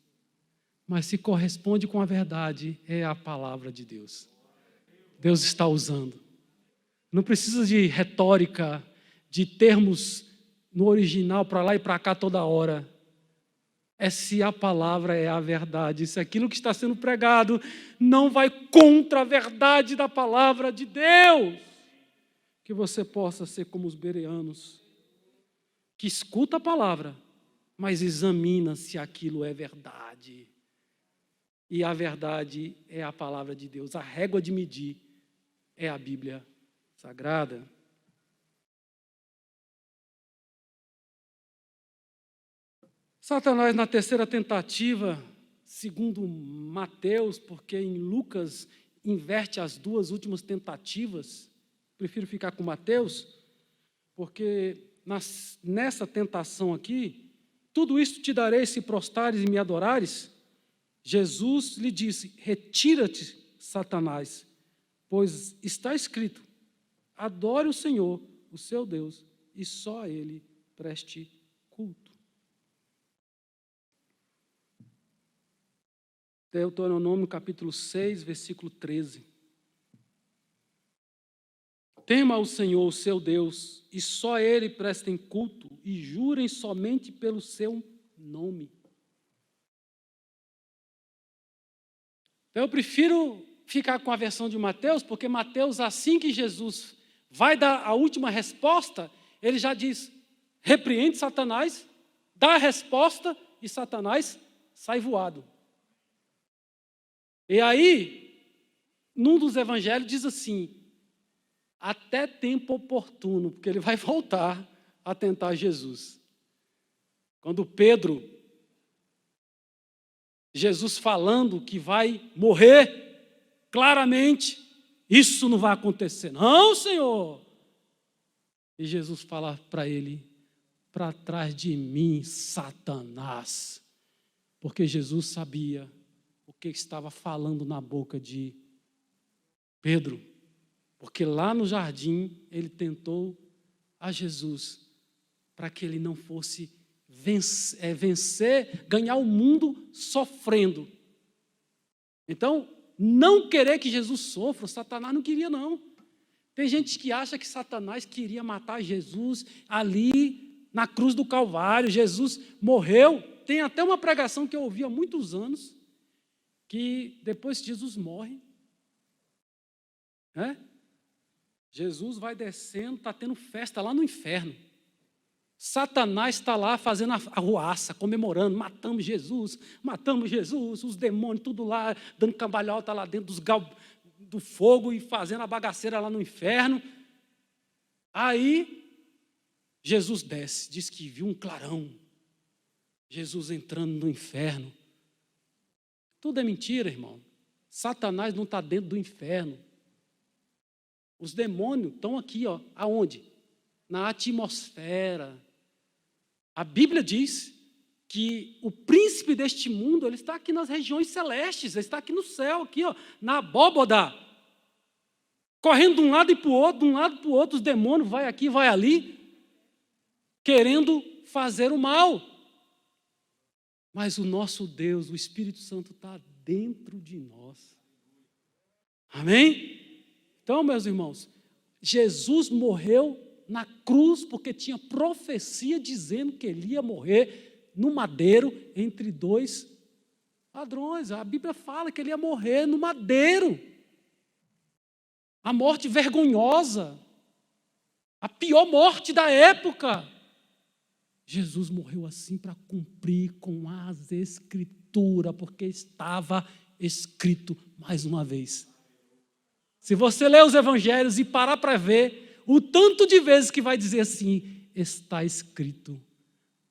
mas se corresponde com a verdade, é a palavra de Deus. Deus está usando. Não precisa de retórica, de termos no original para lá e para cá toda hora. É se a palavra é a verdade, se aquilo que está sendo pregado não vai contra a verdade da palavra de Deus. Que você possa ser como os bereanos, que escuta a palavra, mas examina se aquilo é verdade. E a verdade é a palavra de Deus. A régua de medir é a Bíblia Sagrada. Satanás, na terceira tentativa, segundo Mateus, porque em Lucas inverte as 2 últimas tentativas, prefiro ficar com Mateus, porque nessa tentação aqui, tudo isto te darei se prostrares e me adorares. Jesus lhe disse, retira-te, Satanás, pois está escrito, adore o Senhor, o seu Deus, e só a Ele preste culto. Deuteronômio capítulo 6, versículo 13. Tema o Senhor, o seu Deus, e só a Ele prestem culto, e jurem somente pelo seu nome. Então, eu prefiro ficar com a versão de Mateus, porque Mateus, assim que Jesus vai dar a última resposta, ele já diz, repreende Satanás, dá a resposta e Satanás sai voado. E aí, num dos evangelhos diz assim, até tempo oportuno, porque ele vai voltar a tentar Jesus. Quando Pedro, Jesus falando que vai morrer, claramente, isso não vai acontecer. Não, Senhor! E Jesus fala para ele, para trás de mim, Satanás. Porque Jesus sabia o que estava falando na boca de Pedro. Porque lá no jardim, ele tentou a Jesus para que ele não fosse vencer, ganhar o mundo sofrendo. Então, não querer que Jesus sofra, Satanás não queria, não. Tem gente que acha que Satanás queria matar Jesus ali na cruz do Calvário. Jesus morreu. Tem até uma pregação que eu ouvi há muitos anos, que depois que Jesus morre, Jesus vai descendo, está tendo festa lá no inferno. Satanás está lá fazendo a arruaça, comemorando, matamos Jesus, os demônios tudo lá, dando cambalhota lá dentro do fogo e fazendo a bagaceira lá no inferno. Aí, Jesus desce, diz que viu um clarão, Jesus entrando no inferno. Tudo é mentira, irmão. Satanás não está dentro do inferno. Os demônios estão aqui, ó, aonde? Na atmosfera. A Bíblia diz que o príncipe deste mundo, ele está aqui nas regiões celestes, ele está aqui no céu, aqui, ó, na abóboda, correndo de um lado e para o outro, os demônios vai aqui, vai ali, querendo fazer o mal. Mas o nosso Deus, o Espírito Santo, está dentro de nós. Amém? Então, meus irmãos, Jesus morreu na cruz porque tinha profecia dizendo que ele ia morrer no madeiro entre dois ladrões. A Bíblia fala que ele ia morrer no madeiro. A morte vergonhosa, a pior morte da época. Jesus morreu assim para cumprir com as Escrituras, porque estava escrito mais uma vez. Se você ler os evangelhos e parar para ver o tanto de vezes que vai dizer assim, está escrito,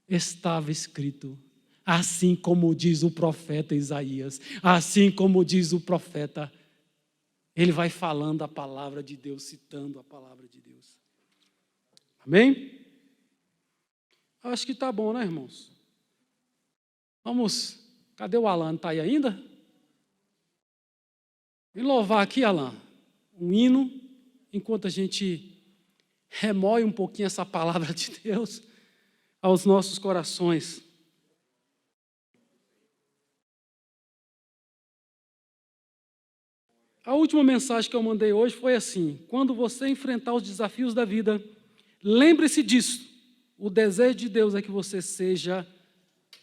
estava escrito, assim como diz o profeta Isaías, assim como diz o profeta, ele vai falando a palavra de Deus, citando a palavra de Deus. Amém? Acho que está bom, né, irmãos? Vamos, cadê o Alan? Está aí ainda? Vem louvar aqui, Alan, um hino, enquanto a gente remoe um pouquinho essa palavra de Deus aos nossos corações. A última mensagem que eu mandei hoje foi assim: quando você enfrentar os desafios da vida, lembre-se disso. O desejo de Deus é que você seja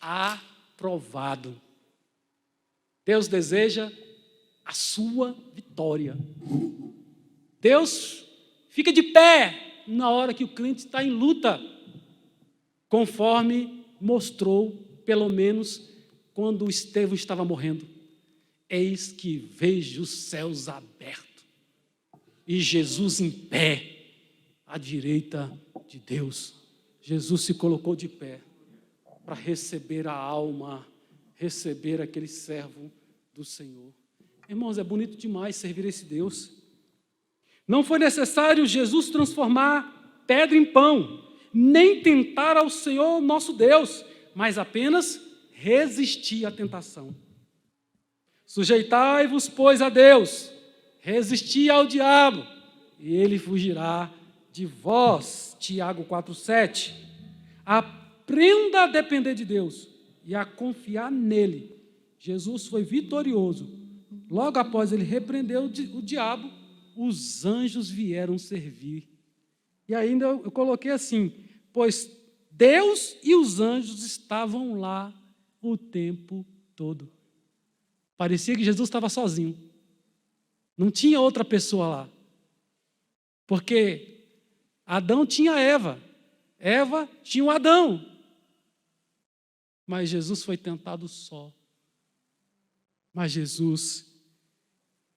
aprovado. Deus deseja a sua vitória. Deus fica de pé na hora que o crente está em luta, conforme mostrou, pelo menos, quando Estevão estava morrendo. Eis que vejo os céus abertos e Jesus em pé, à direita de Deus. Jesus se colocou de pé para receber a alma, receber aquele servo do Senhor. Irmãos, é bonito demais servir esse Deus. Não foi necessário Jesus transformar pedra em pão, nem tentar ao Senhor nosso Deus, mas apenas resistir à tentação. Sujeitai-vos, pois, a Deus, resisti ao diabo, e ele fugirá de vós. Tiago 4,7. Aprenda a depender de Deus e a confiar nele, Jesus foi vitorioso. Logo após ele repreendeu o diabo, os anjos vieram servir. E ainda eu coloquei assim, pois Deus e os anjos estavam lá o tempo todo. Parecia que Jesus estava sozinho. Não tinha outra pessoa lá. Porque Adão tinha Eva. Eva tinha o Adão. Mas Jesus foi tentado só. Mas Jesus,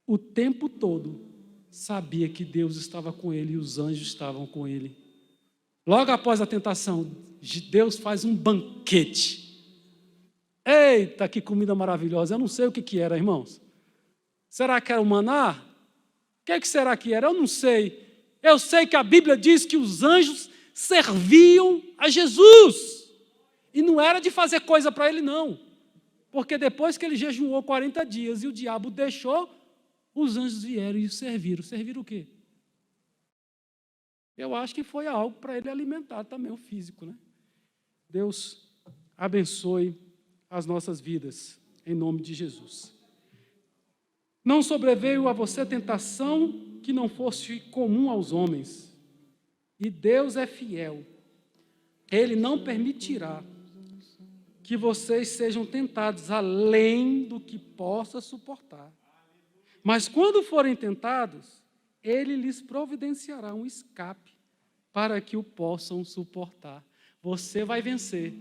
o tempo todo, sabia que Deus estava com ele e os anjos estavam com ele. Logo após a tentação, Deus faz um banquete. Eita, que comida maravilhosa! Eu não sei o que era, irmãos. Será que era o maná? O que será que era? Eu não sei. Eu sei que a Bíblia diz que os anjos serviam a Jesus. E não era de fazer coisa para ele, não. Porque depois que ele jejuou 40 dias e o diabo deixou, os anjos vieram e o serviram. Serviram o quê? Eu acho que foi algo para ele alimentar também o físico, né? Deus abençoe as nossas vidas, em nome de Jesus. Não sobreveio a você tentação que não fosse comum aos homens. E Deus é fiel. Ele não permitirá que vocês sejam tentados além do que possa suportar. Mas quando forem tentados, Ele lhes providenciará um escape para que o possam suportar. Você vai vencer.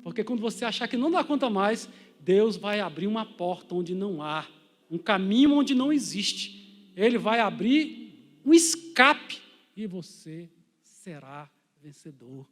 Porque quando você achar que não dá conta mais, Deus vai abrir uma porta onde não há, um caminho onde não existe. Ele vai abrir um escape e você será vencedor.